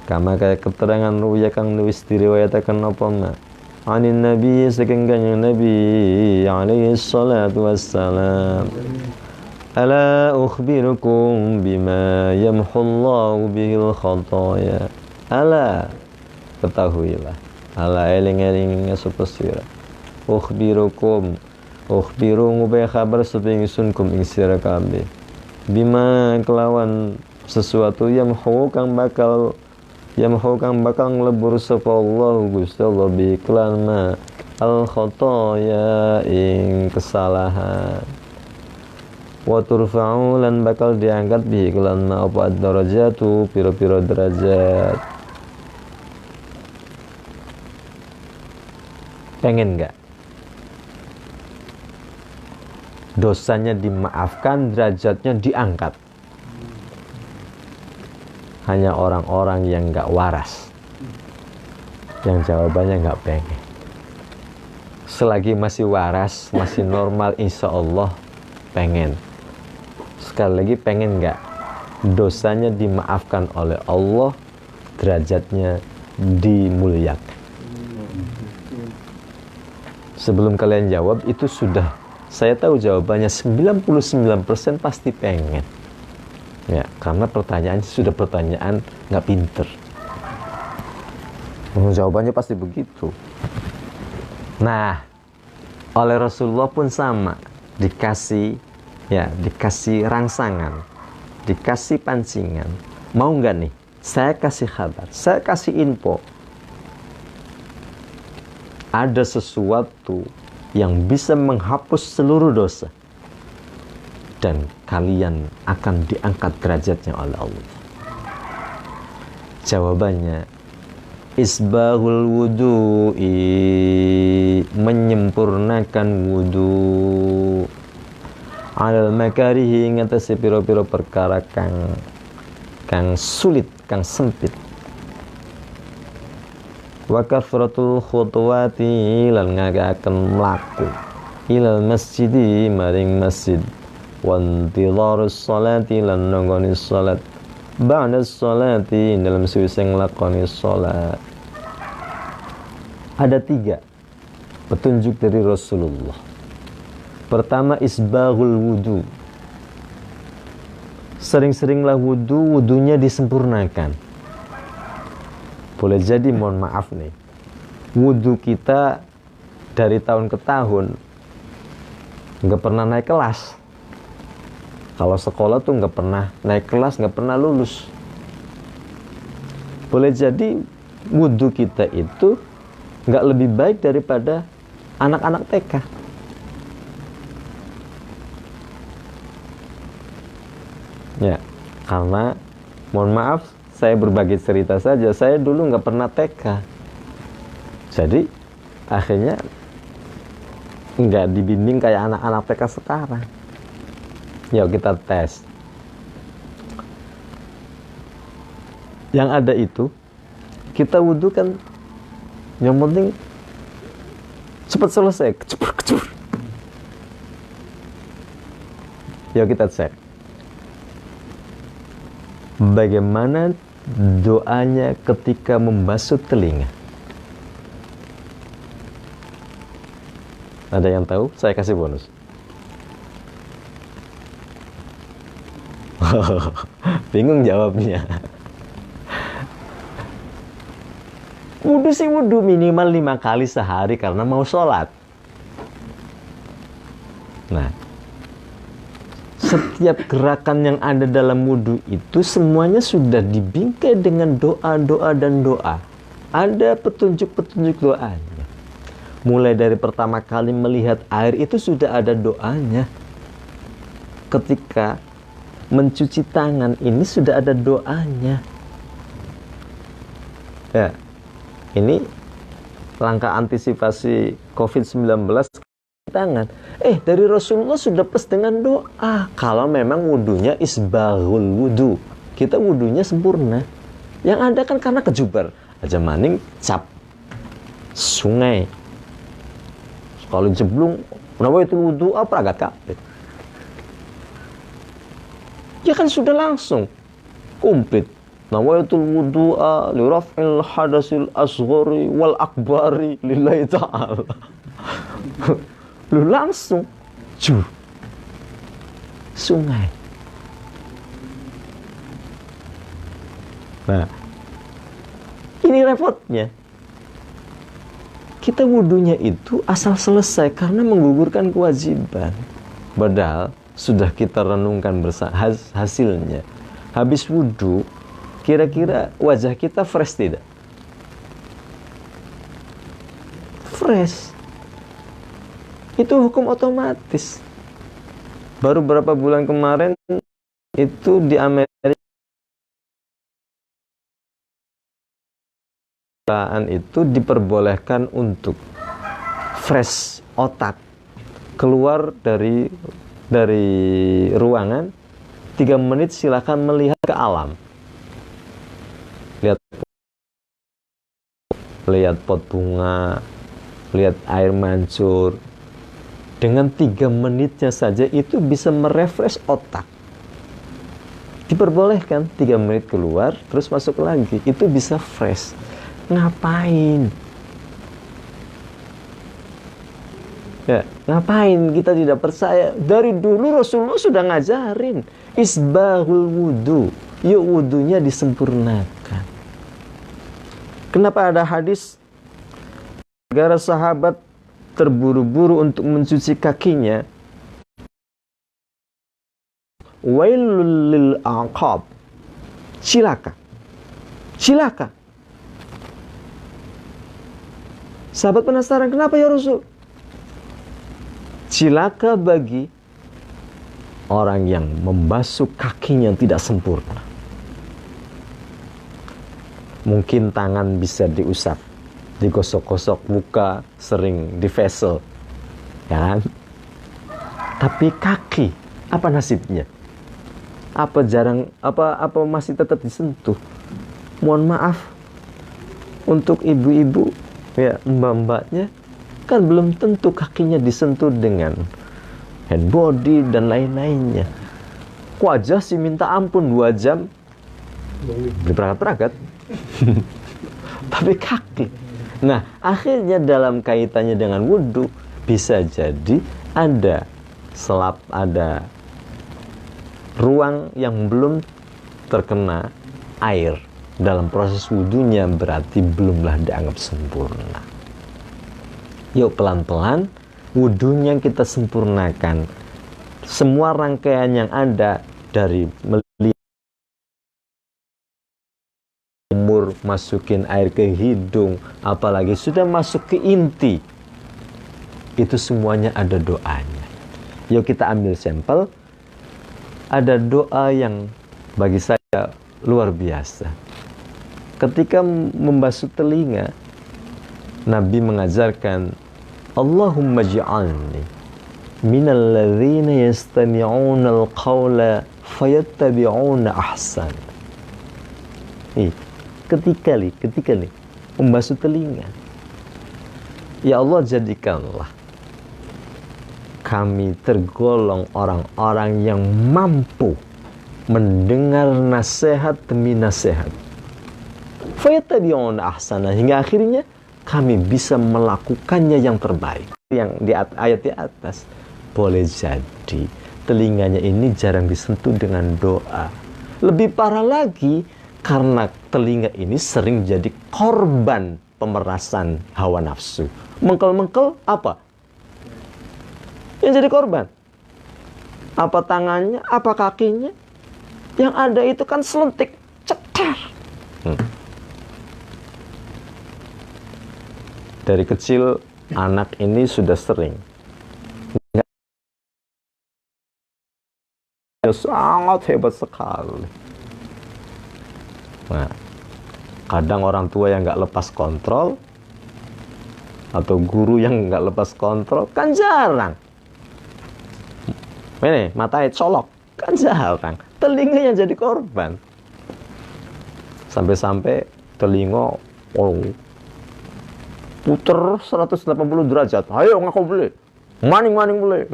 kama kaya keterangan ruya kang nulis diriwayataken apa ma anin nabi saking kanjeng nabi alaihi salatu wassalam ala ukhbirukum bima yamhullahu bihil khataya. Ala ketahuilah, ala eling-eling sapa sira. Ukhbirukum, ukhbiru ngubah kabar supaya ingsun kum ing sira kabeh. Bima kelawan sesuatu yamhu kang bakal nglebur sapa Allah Gusti Allah bi iklan ma al khotoya ing kesalahan. Wa turfa'u lan bakal diangkat bi iklan ma apa darajatu pira-pira derajat. Pengen nggak dosanya dimaafkan, derajatnya diangkat? Hanya orang-orang yang nggak waras yang jawabannya nggak pengen. Selagi masih waras, masih normal, insya Allah pengen. Sekali lagi, pengen nggak dosanya dimaafkan oleh Allah, derajatnya dimuliakan? Sebelum kalian jawab, itu sudah saya tahu jawabannya 99% pasti pengen. Ya, karena pertanyaan sudah pertanyaan nggak pinter. Jawabannya pasti begitu. Nah, oleh Rasulullah pun sama, dikasih rangsangan, dikasih pancingan. Mau nggak nih? Saya kasih kabar, saya kasih info. Ada sesuatu yang bisa menghapus seluruh dosa, dan kalian akan diangkat derajatnya oleh Allah? Jawabannya, isbahul wudu'i, menyempurnakan wudu, alal makarihi, ngatasi piro-piro perkara kang sulit, kang sempit. Wa kathratul khutuwati, lan ngagaken mlaku, ilal masjidi, maring masjid, wa intidharus sholati, lan nonggoni salat, ba'da sholati, dalam sewise nglakoni salat. Ada 3 petunjuk dari Rasulullah. Pertama, isbaghul wudu. Sering-seringlah wudu, wudunya disempurnakan. Boleh jadi, mohon maaf nih, wudu kita dari tahun ke tahun nggak pernah naik kelas. Kalau sekolah tuh nggak pernah naik kelas, nggak pernah lulus. Boleh jadi wudu kita itu nggak lebih baik daripada anak-anak TK. Ya, karena mohon maaf, saya berbagi cerita saja. Saya dulu nggak pernah TK, jadi akhirnya nggak dibimbing kayak anak-anak TK sekarang. Yuk kita tes. Yang ada itu, kita wudhu kan, yang penting cepat selesai, kecur. Yuk kita cek. Bagaimana doanya ketika membasuh telinga? Ada yang tahu? Saya kasih bonus. Bingung jawabnya. Wudhu sih wudhu minimal 5 kali sehari karena mau sholat. Nah, setiap gerakan yang ada dalam wudhu itu semuanya sudah dibingkai dengan doa-doa dan doa. Ada petunjuk-petunjuk doanya. Mulai dari pertama kali melihat air itu sudah ada doanya. Ketika mencuci tangan ini sudah ada doanya. Ya, ini langkah antisipasi COVID-19 tangan. Dari Rasulullah sudah plus dengan doa. Kalau memang wudunya isbaghul wudu, kita wudunya sempurna. Yang ada kan karena kejubar aja maning cap sungai. Kalau jeblung, kenapa itu wudu apa agak kabeh? Ya kan sudah langsung komplit. Nawaitul wudu'a li raf'il hadasil asghari wal akbari lillahi ta'ala. Lu langsung sungai. Nah, ini repotnya. Kita wudunya itu asal selesai karena menggugurkan kewajiban. Padahal sudah kita renungkan hasilnya. Habis wudu, kira-kira wajah kita fresh tidak? Fresh. Itu hukum otomatis. Baru berapa bulan kemarin itu di Amerika itu diperbolehkan untuk fresh otak keluar dari ruangan 3 menit, silakan melihat ke alam, lihat pot bunga, lihat air mancur. Dengan 3 menitnya saja itu bisa merefresh otak. Diperbolehkan 3 menit keluar terus masuk lagi, itu bisa fresh. Ngapain? Ya, ngapain kita tidak percaya? Dari dulu Rasulullah sudah ngajarin isbaghul wudu. Yuk wudunya disempurnakan. Kenapa ada hadis? Gara sahabat terburu-buru untuk mencuci kakinya. Wailul lil aqab. Cilaka. Sahabat penasaran, kenapa ya Rasul? Cilaka bagi orang yang membasuh kakinya tidak sempurna. Mungkin tangan bisa diusap, digosok-gosok, muka sering divesel, ya kan? Tapi kaki, apa nasibnya? Apa masih tetap disentuh? Mohon maaf untuk ibu-ibu, ya mbak-mbaknya, kan belum tentu kakinya disentuh dengan hand body dan lain-lainnya. Wajah sih minta ampun 2 jam berangkat-berangkat. Tapi kaki. Nah, akhirnya dalam kaitannya dengan wudhu, bisa jadi ada ruang yang belum terkena air dalam proses wudhunya, berarti belumlah dianggap sempurna. Yuk pelan-pelan wudhunya kita sempurnakan. Semua rangkaian yang ada dari masukin air ke hidung, apalagi sudah masuk ke inti, itu semuanya ada doanya. Yuk kita ambil sampel. Ada doa yang bagi saya luar biasa. Ketika membasuh telinga, Nabi mengajarkan, Allahumma ja'alni minal ladzina yastami'una al-qawla fayattabi'una ahsan. Ketika nih membasuh telinga, ya Allah, jadikanlah kami tergolong orang-orang yang mampu mendengar nasihat demi nasihat, fayattabi'una ahsana, hingga akhirnya kami bisa melakukannya yang terbaik. Yang di ayat di atas, boleh jadi telinganya ini jarang disentuh dengan doa. Lebih parah lagi, karena telinga ini sering jadi korban pemerasan hawa nafsu. Mengkel-mengkel apa? Yang jadi korban? Apa tangannya? Apa kakinya? Yang ada itu kan selentik, cetar. Dari kecil anak ini sudah sering. Sangat hebat sekali. Nah, kadang orang tua yang nggak lepas kontrol, atau guru yang nggak lepas kontrol, kan jarang. Ini matanya colok, kan jarang. Telinga yang jadi korban. Sampai-sampai telinga puter 180 derajat. Ayo ngaku beli, maning beli.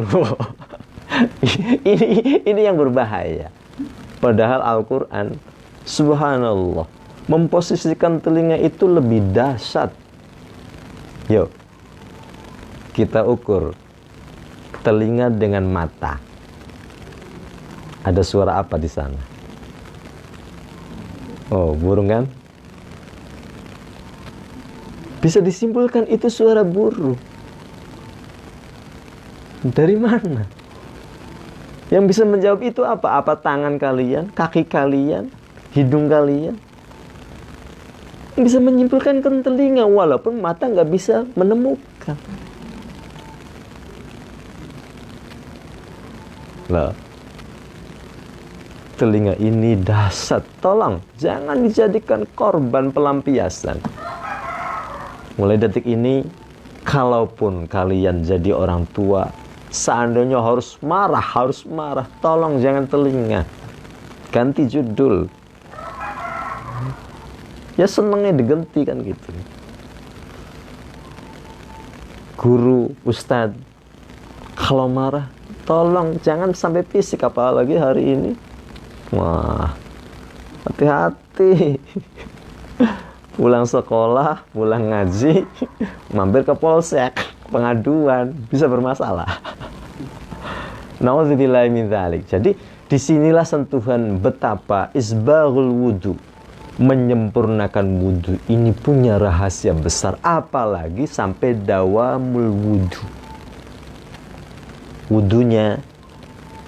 ini yang berbahaya. Padahal Al-Quran, subhanallah, memposisikan telinga itu lebih dahsyat. Yuk, kita ukur telinga dengan mata. Ada suara apa di sana? Oh, burung kan? Bisa disimpulkan itu suara burung. Dari mana? Yang bisa menjawab itu apa? Apa tangan kalian, kaki kalian, hidung kalian? Bisa menyimpulkan ke telinga, walaupun mata nggak bisa menemukan. Lah, telinga ini dahsyat. Tolong jangan dijadikan korban pelampiasan. Mulai detik ini, kalaupun kalian jadi orang tua, seandainya harus marah, tolong jangan telinga. Ganti judul. Ya senengnya diganti kan gitu. Guru, ustadz, kalau marah, tolong jangan sampai fisik, apalagi hari ini. Wah, hati-hati. Pulang sekolah, pulang ngaji, mampir ke polsek, pengaduan, bisa bermasalah. Nauzubillahi min dzalik. Jadi disinilah sentuhan betapa isbaghul wudu, menyempurnakan wudu ini punya rahasia besar, apalagi sampai dawamul wudu. Wudunya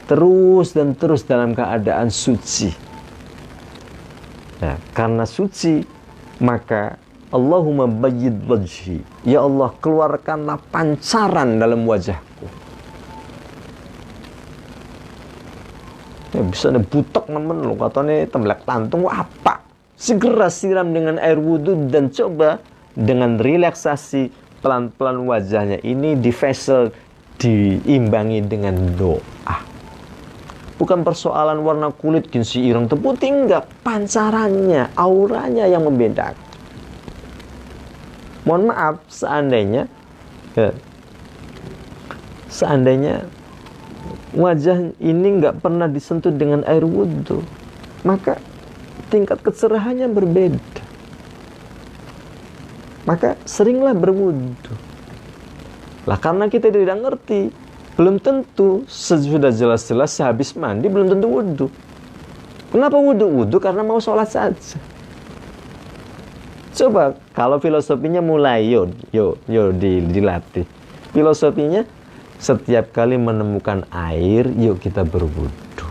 terus dan terus dalam keadaan suci. Nah, karena suci, maka Allahumma bayyid wajhi, ya Allah, keluarkanlah pancaran dalam wajahku. bisa butek nemen lo, katanya tembelak tantung apa. Segera siram dengan air wudhu dan coba dengan relaksasi pelan-pelan wajahnya ini di facial, diimbangi dengan doa. Bukan persoalan warna kulit gengsi ireng putih, enggak, pancarannya, auranya yang membedakan. Mohon maaf, seandainya wajah ini enggak pernah disentuh dengan air wudhu, maka tingkat kecerahannya berbeda. Maka seringlah berwudhu. Lah karena kita tidak ngerti, belum tentu sudah jelas-jelas sehabis mandi belum tentu wudhu. Kenapa wudhu? Wudhu karena mau sholat saja. Coba kalau filosofinya mulai dilatih. Filosofinya setiap kali menemukan air, yuk kita berwudhu.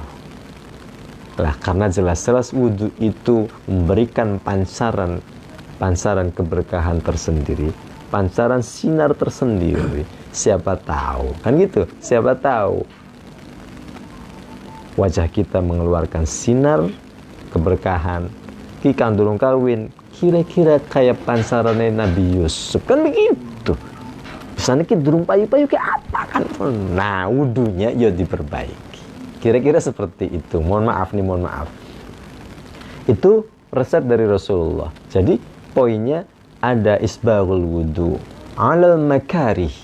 Lah karena jelas-jelas wudhu itu memberikan pancaran keberkahan tersendiri, pancaran sinar tersendiri. Siapa tahu, kan gitu, siapa tahu wajah kita mengeluarkan sinar keberkahan. Ki kandurung kawin, kira-kira kayak pancarannya Nabi Yusuf, kan begitu. Misalnya kita durung payu-payu kayak apa kan? Nah, wudunya ya diperbaiki. Kira-kira seperti itu. Mohon maaf. Itu resep dari Rasulullah. Jadi poinnya ada isbaghul wudu alal makarih.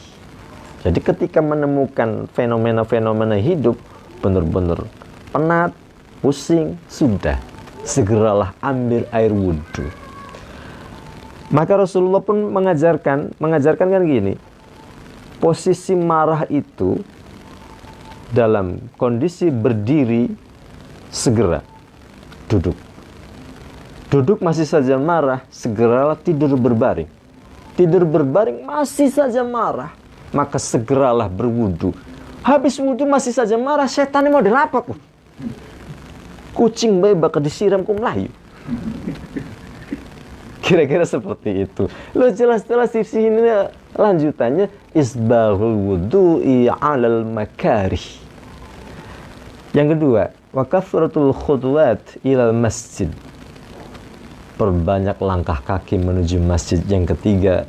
Jadi ketika menemukan fenomena-fenomena hidup benar-benar penat, pusing, sudah segeralah ambil air wudhu. Maka Rasulullah pun mengajarkan kan gini, posisi marah itu dalam kondisi berdiri segera duduk. Duduk masih saja marah, segeralah tidur berbaring. Tidur berbaring masih saja marah, maka segeralah berwudu. Habis wudu masih saja marah, setan mau dilapak. Kucing bae bakal disiram ku Melayu. Kira-kira seperti itu. Lo jelas-jelas di sini lanjutannya isbaghul wudu'i 'alal makarih. Yang kedua, wa kathratul khutwat ilal masjid. Perbanyak langkah kaki menuju masjid. Yang ketiga,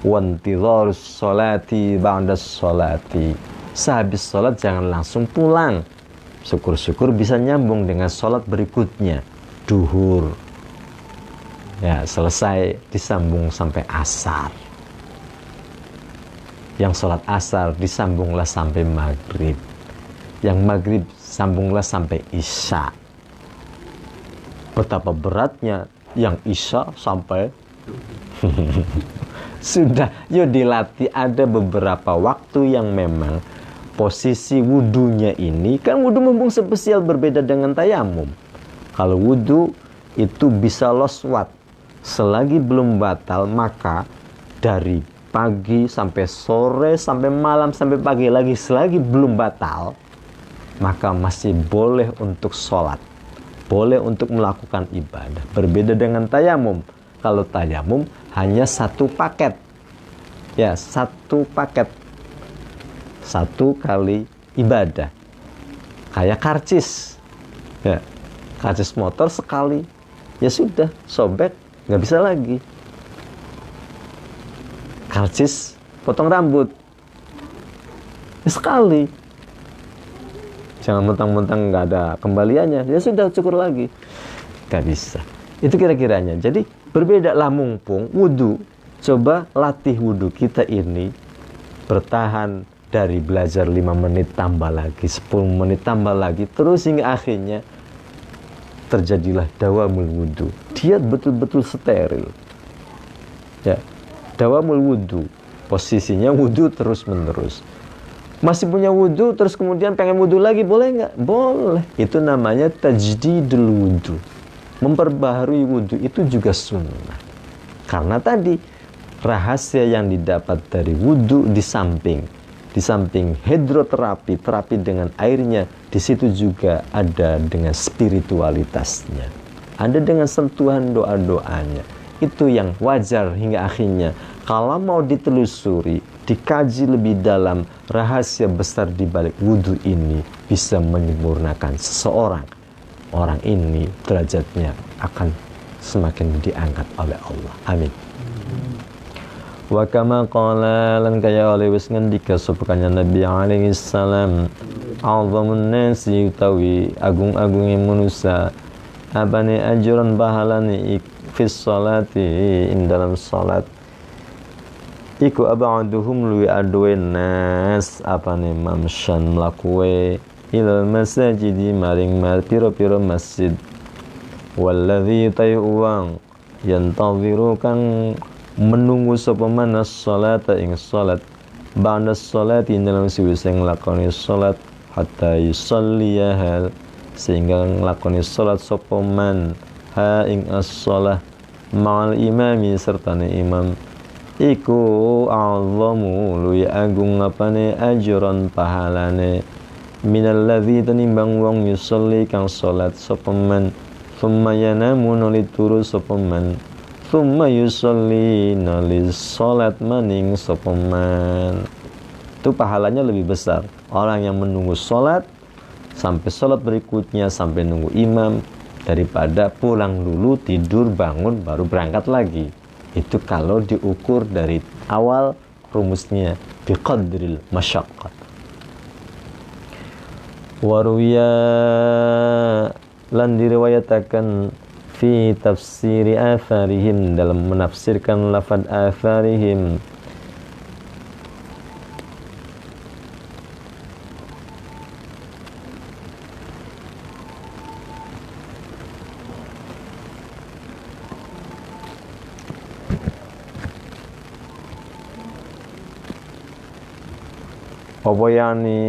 wantidharus sholati ba'das sholati. Sehabis sholat jangan langsung pulang. Syukur-syukur bisa nyambung dengan sholat berikutnya, duhur. Ya, selesai disambung sampai asar. Yang sholat asar disambunglah sampai maghrib. Yang maghrib sambunglah sampai isya. Betapa beratnya yang isya sampai sudah, yuk dilatih. Ada beberapa waktu yang memang posisi wudunya ini, kan wudu mumpung spesial berbeda dengan tayamum. Kalau wudu itu bisa loswat, selagi belum batal, maka dari pagi sampai sore, sampai malam, sampai pagi lagi, selagi belum batal, maka masih boleh untuk sholat, boleh untuk melakukan ibadah. Berbeda dengan tayamum. Kalau tayamum hanya satu paket, ya, satu paket, satu kali ibadah, kayak karcis, ya, karcis motor sekali, ya sudah, sobek, nggak bisa lagi. Karcis potong rambut, ya sekali, jangan mentang-mentang nggak ada kembaliannya, ya sudah, cukur lagi, nggak bisa. Itu kira-kiranya. Jadi berbeda lah, mumpung wudhu, coba latih wudhu kita ini bertahan dari belajar 5 menit tambah lagi, 10 menit tambah lagi, terus hingga akhirnya terjadilah dawamul wudhu. Dia betul-betul steril. Ya, dawamul wudhu, posisinya wudhu terus-menerus. Masih punya wudhu, terus kemudian pengen wudhu lagi, boleh nggak? Boleh. Itu namanya tajdidul wudhu. Memperbaharui wudhu itu juga sunnah. Karena tadi rahasia yang didapat dari wudhu di samping hidroterapi, terapi dengan airnya, di situ juga ada dengan spiritualitasnya, ada dengan sentuhan doa-doanya. Itu yang wajar hingga akhirnya kalau mau ditelusuri, dikaji lebih dalam, rahasia besar di balik wudhu ini bisa menyempurnakan seseorang. Orang ini derajatnya akan semakin diangkat oleh Allah. Amin. Wa kama qala lan kaya oleh wis ngendika supaya Nabi alaihi salam, azamun nasi utawi agung-agunge manusia abane ajuran pahalane fis salati ing dalam salat iku abaduhum luwi aduwe nas apane mamshan mlakuwe ilal masajidi maring piro-piro masjid walladzi tayuwang yantaziru kang menunggu sapa manas salata ing salat ba'da salati dalam sewise nglakoni salat hatta yusalliyaha sehingga nglakoni salat sapa man ha ing as-shalah ma'al imami sertane imam iku a'zamu luwi agung apane ajran pahalane minalladzi tenimbang wong yusolli kang salat sapa man thumma yanamu nuli turu sapa man thumma yusolli nuli salat maning sapa man. Itu pahalanya lebih besar orang yang menunggu salat sampai salat berikutnya sampai nunggu imam daripada pulang dulu tidur bangun baru berangkat lagi. Itu kalau diukur dari awal rumusnya biqadril masyaqqat. Waruya lan diriwayatakan fi tafsiri atharihim dalam menafsirkan lafaz atharihim apa yani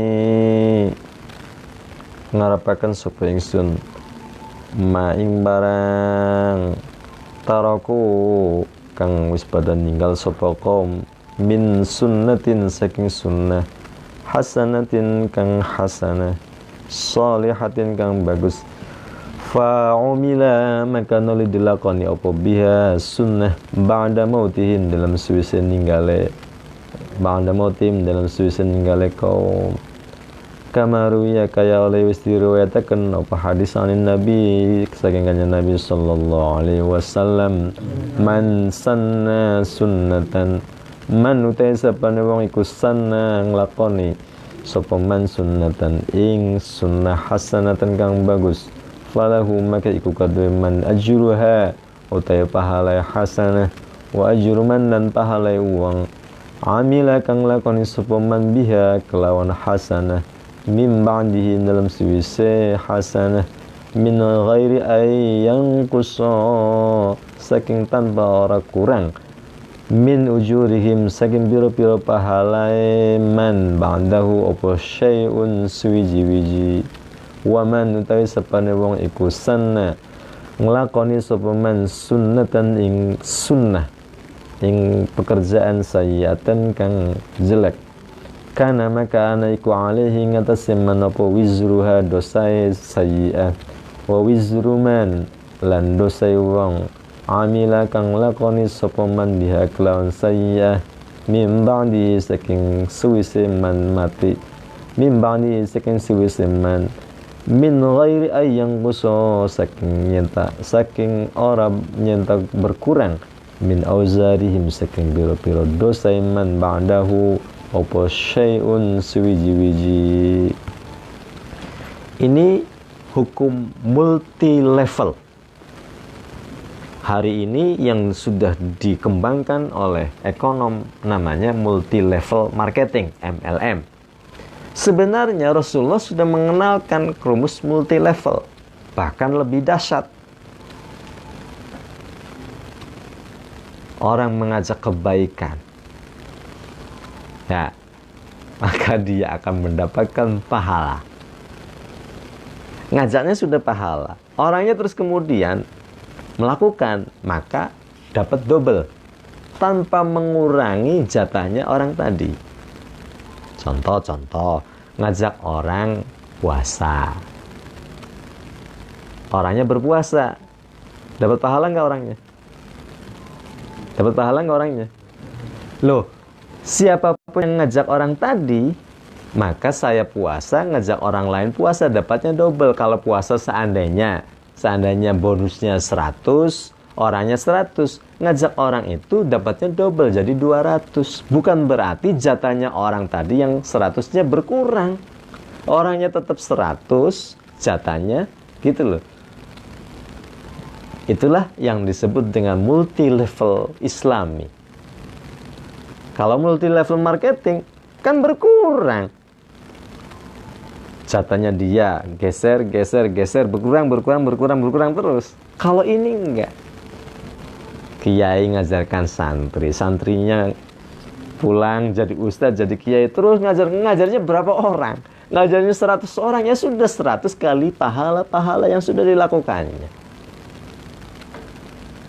ngarapaken sapa ingsun maing barang taraku kang wis pada ninggal sapa kaum min sunnatin saking sunnah hasanatin kang hasanah sholihatin kang bagus fa umila maka nuli dilakoni apa biha sunnah ba'da mautihim dalam suwise ninggale ba'da mautim dalam suwise ninggale kaum kamaru ya kaya oleh wis diriwayataken apa hadis anin nabi saking kanjeng Nabi sallallahu alaihi wasallam man sanna sunnatan man utai sapane wong iku sanna nglakoni sapa man sunnatan ing sunnah hasanatan kang bagus falahu maka iku kadhe man ajruha utai pahala hasanah wa ajru man dan pahala wong amila kang lakoni sapa man biha kelawan hasanah min ba'dihi dalam suwise hasanah min ghairi ayang kuso saking tanpa ora kurang min ujurihim saking biro-biro pahalai man ba'dahu opo syai'un suwiji-wiji wa man utawi sapane wong iku sanna nglakoni sapa man sunnatan ing sunnah ing pekerjaan sayyiatan kang jelek kana maka ana iku alaihi ngatasi manapa wizruha dosai sayyi'ah wa wizru man lan dosai wong amila kang lakoni sapa man biha kelawan sayyi'ah mim ba'di saking suwise man mati mim ba'di saking suwise man min ghairi ayang kuso saking ora nyenta berkurang min auzarihim saking biro-biro dosai man ba'dahu opo syai'un suwiji-wiji. Ini hukum multi level. Hari ini yang sudah dikembangkan oleh ekonom namanya multi level marketing MLM. Sebenarnya Rasulullah sudah mengenalkan rumus multi level, bahkan lebih dahsyat. Orang mengajak kebaikan, ya, maka dia akan mendapatkan pahala. Ngajaknya sudah pahala, orangnya terus kemudian melakukan, maka dapat double tanpa mengurangi jatahnya orang tadi. Contoh, ngajak orang puasa, orangnya berpuasa, dapat pahala nggak orangnya? Dapat pahala nggak orangnya? Loh, Siapapun yang ngajak orang tadi, maka saya puasa, ngajak orang lain puasa, dapatnya double. Kalau puasa seandainya bonusnya 100, orangnya 100, ngajak orang itu dapatnya double, jadi 200. Bukan berarti jatahnya orang tadi yang 100-nya berkurang. Orangnya tetap 100, jatahnya gitu loh. Itulah yang disebut dengan multi level Islami. Kalau multi level marketing kan berkurang. Jatahnya dia geser berkurang terus. Kalau ini enggak. Kiai ngajarkan santri, santrinya pulang jadi ustadz, jadi kiai, terus ngajarnya berapa orang? Ngajarnya 100 orang, ya sudah 100 kali pahala-pahala yang sudah dilakukannya.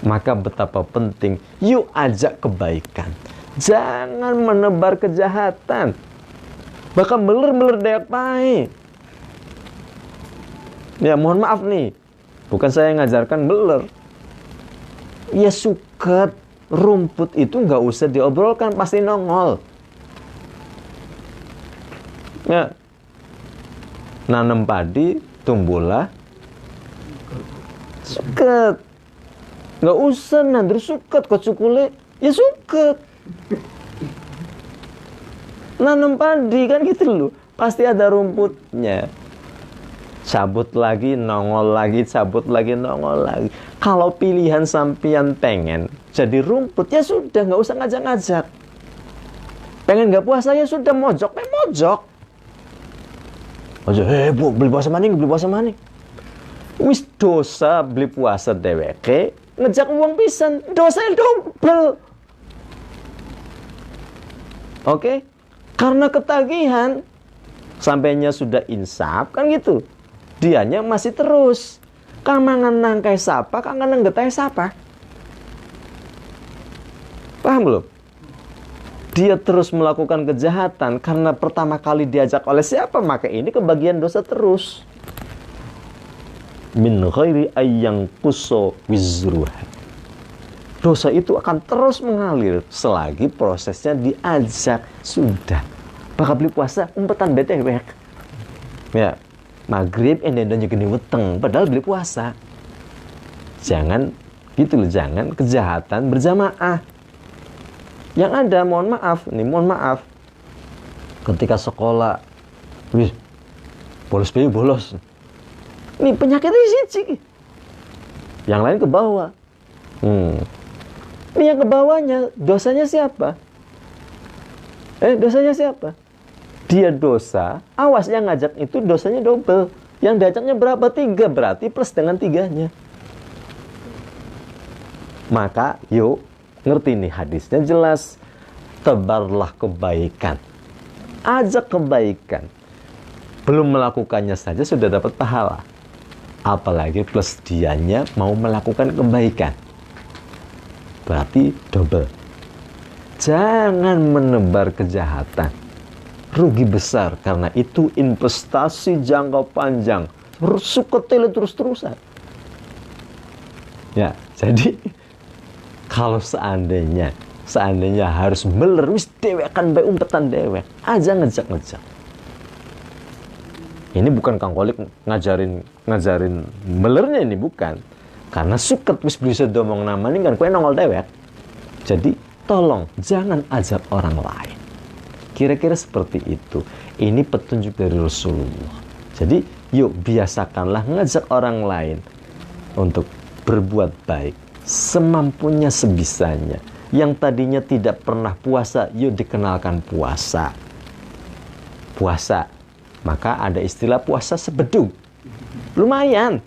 Maka betapa penting, yuk ajak kebaikan. Jangan menebar kejahatan. Bahkan beler-beler dayak pai. Ya mohon maaf nih, bukan saya ngajarkan beler. Ya suket, rumput itu nggak usah diobrolkan, pasti nongol. Ya, nanam padi, tumbuhlah suket. Nggak usah nandur suket, kok cukule, ya suket. Nanam padi kan gitu loh, pasti ada rumputnya. Cabut lagi, nongol lagi, cabut lagi, nongol lagi. Kalau pilihan sampean pengen jadi rumput, ya sudah, nggak usah ngajak-ngajak. Pengen nggak puasa, ya sudah, mojok, mojok. Aja, bu, beli puasa maning, beli puasa maning. Wis dosa beli puasa dheweke, ngejak uang pisan, dosanya double. Oke? Karena ketagihan, sampainya sudah insaf, kan gitu. Dianya masih terus. Kamangan nangkai sapa, kangen ngetai sapa. Paham belum? Dia terus melakukan kejahatan karena pertama kali diajak oleh siapa, maka ini kebagian dosa terus. Min ghairi ayyang kuso wizruha. Dosa itu akan terus mengalir selagi prosesnya diajak. Sudah, bakal beli puasa umpetan betewek. Ya, maghrib endendonnya gini weteng, padahal beli puasa. Jangan gitu loh, jangan kejahatan berjamaah. Yang ada, mohon maaf, ketika sekolah, wih, bolos. Ini penyakitnya sih. Yang lain ke bawah. Ini yang ke bawahnya, dosanya siapa? Dosanya siapa? Dia dosa, awas yang ngajak itu dosanya double. Yang diajaknya berapa? 3, berarti plus dengan 3-nya. Maka yuk, ngerti nih hadisnya jelas. Tebarlah kebaikan. Ajak kebaikan. Belum melakukannya saja sudah dapat pahala. Apalagi plus dianya mau melakukan kebaikan. Berarti double. Jangan menebar kejahatan. Rugi besar karena itu investasi jangka panjang. Suketele terus-terusan. Ya, jadi kalau seandainya harus beler, wis dewekan bae umpetan dewek. Aja ngejak-ngejak. Ini bukan Kang Kolik ngajarin belernya, ini bukan. Karena suket wis bisa domong nama ini kan kue nongol dewek. Jadi tolong jangan ajak orang lain. Kira-kira seperti itu. Ini petunjuk dari Rasulullah. Jadi yuk biasakanlah ngajak orang lain untuk berbuat baik semampunya, sebisanya. Yang tadinya tidak pernah puasa, yuk dikenalkan puasa. Maka ada istilah puasa sebedung. Lumayan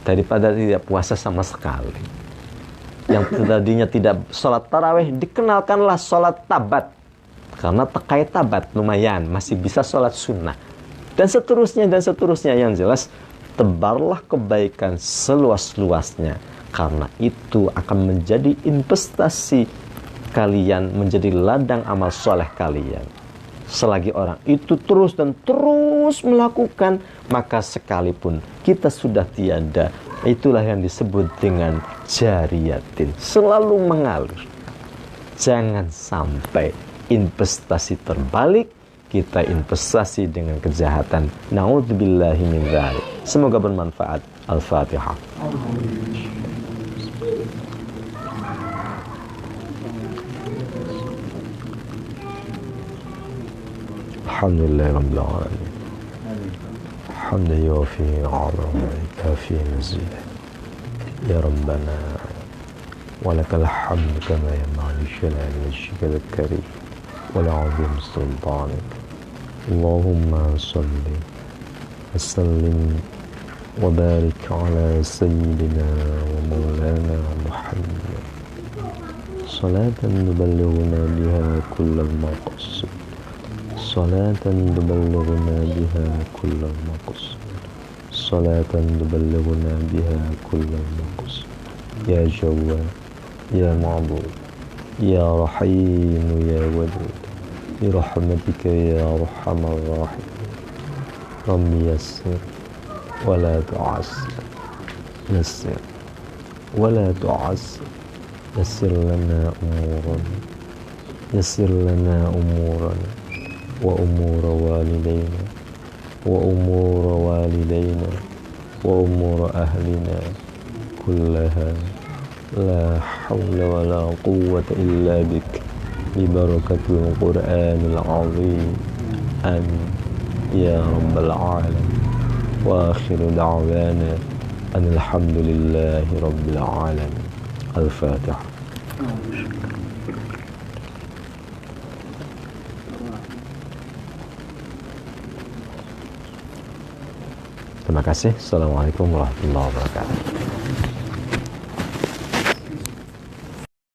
daripada tidak puasa sama sekali. Yang tadinya tidak sholat tarawih, dikenalkanlah sholat tabat. Karena tekai tabat lumayan, masih bisa sholat sunnah. Dan seterusnya. Yang jelas, tebarlah kebaikan seluas-luasnya. Karena itu akan menjadi investasi kalian, menjadi ladang amal soleh kalian. Selagi orang itu terus melakukan, maka sekalipun kita sudah tiada, itulah yang disebut dengan jariyatin, selalu mengalir. Jangan sampai investasi terbalik, kita investasi dengan kejahatan. Na'udzubillahi min dzalik. Semoga bermanfaat. Al-Fatihah. Alhamdulillah rabbil alamin. Hamdan yuwafi ni'amahu wa yukafi mazidah. Ya Rabbana walakal hamdu kama yanbaghi li jalali wajhika al-karim wa li'azim sultanik. Allahumma salli wa sallim wa barik ala sayyidina wa maulana Muhammad salatan tuballighuna biha kullal maqasid, salatan tuballighuna biha kullal maqasid, salatan tuballighuna biha kullal maqasid. Ya Jawad, Ya Ma'bud, Ya Rahim, Ya Wadud, birahmatika ya arhamar rahim. Rabbi yassir wa la tu'assir, yassir wa la tu'assir, yassir lana umurana, yassir lana umurana wa umura walidayna wa umura walidayna wa umura ahlina kullaha. La hawla wa la quwwata illa bik. Bibarakatul Qur'anil Azim. Amin ya rabbal alamin. Wa akhiru da'wana alhamdulillahi rabbil alamin. Al-Fatihah. Terima kasih. Assalamualaikum warahmatullahi wabarakatuh.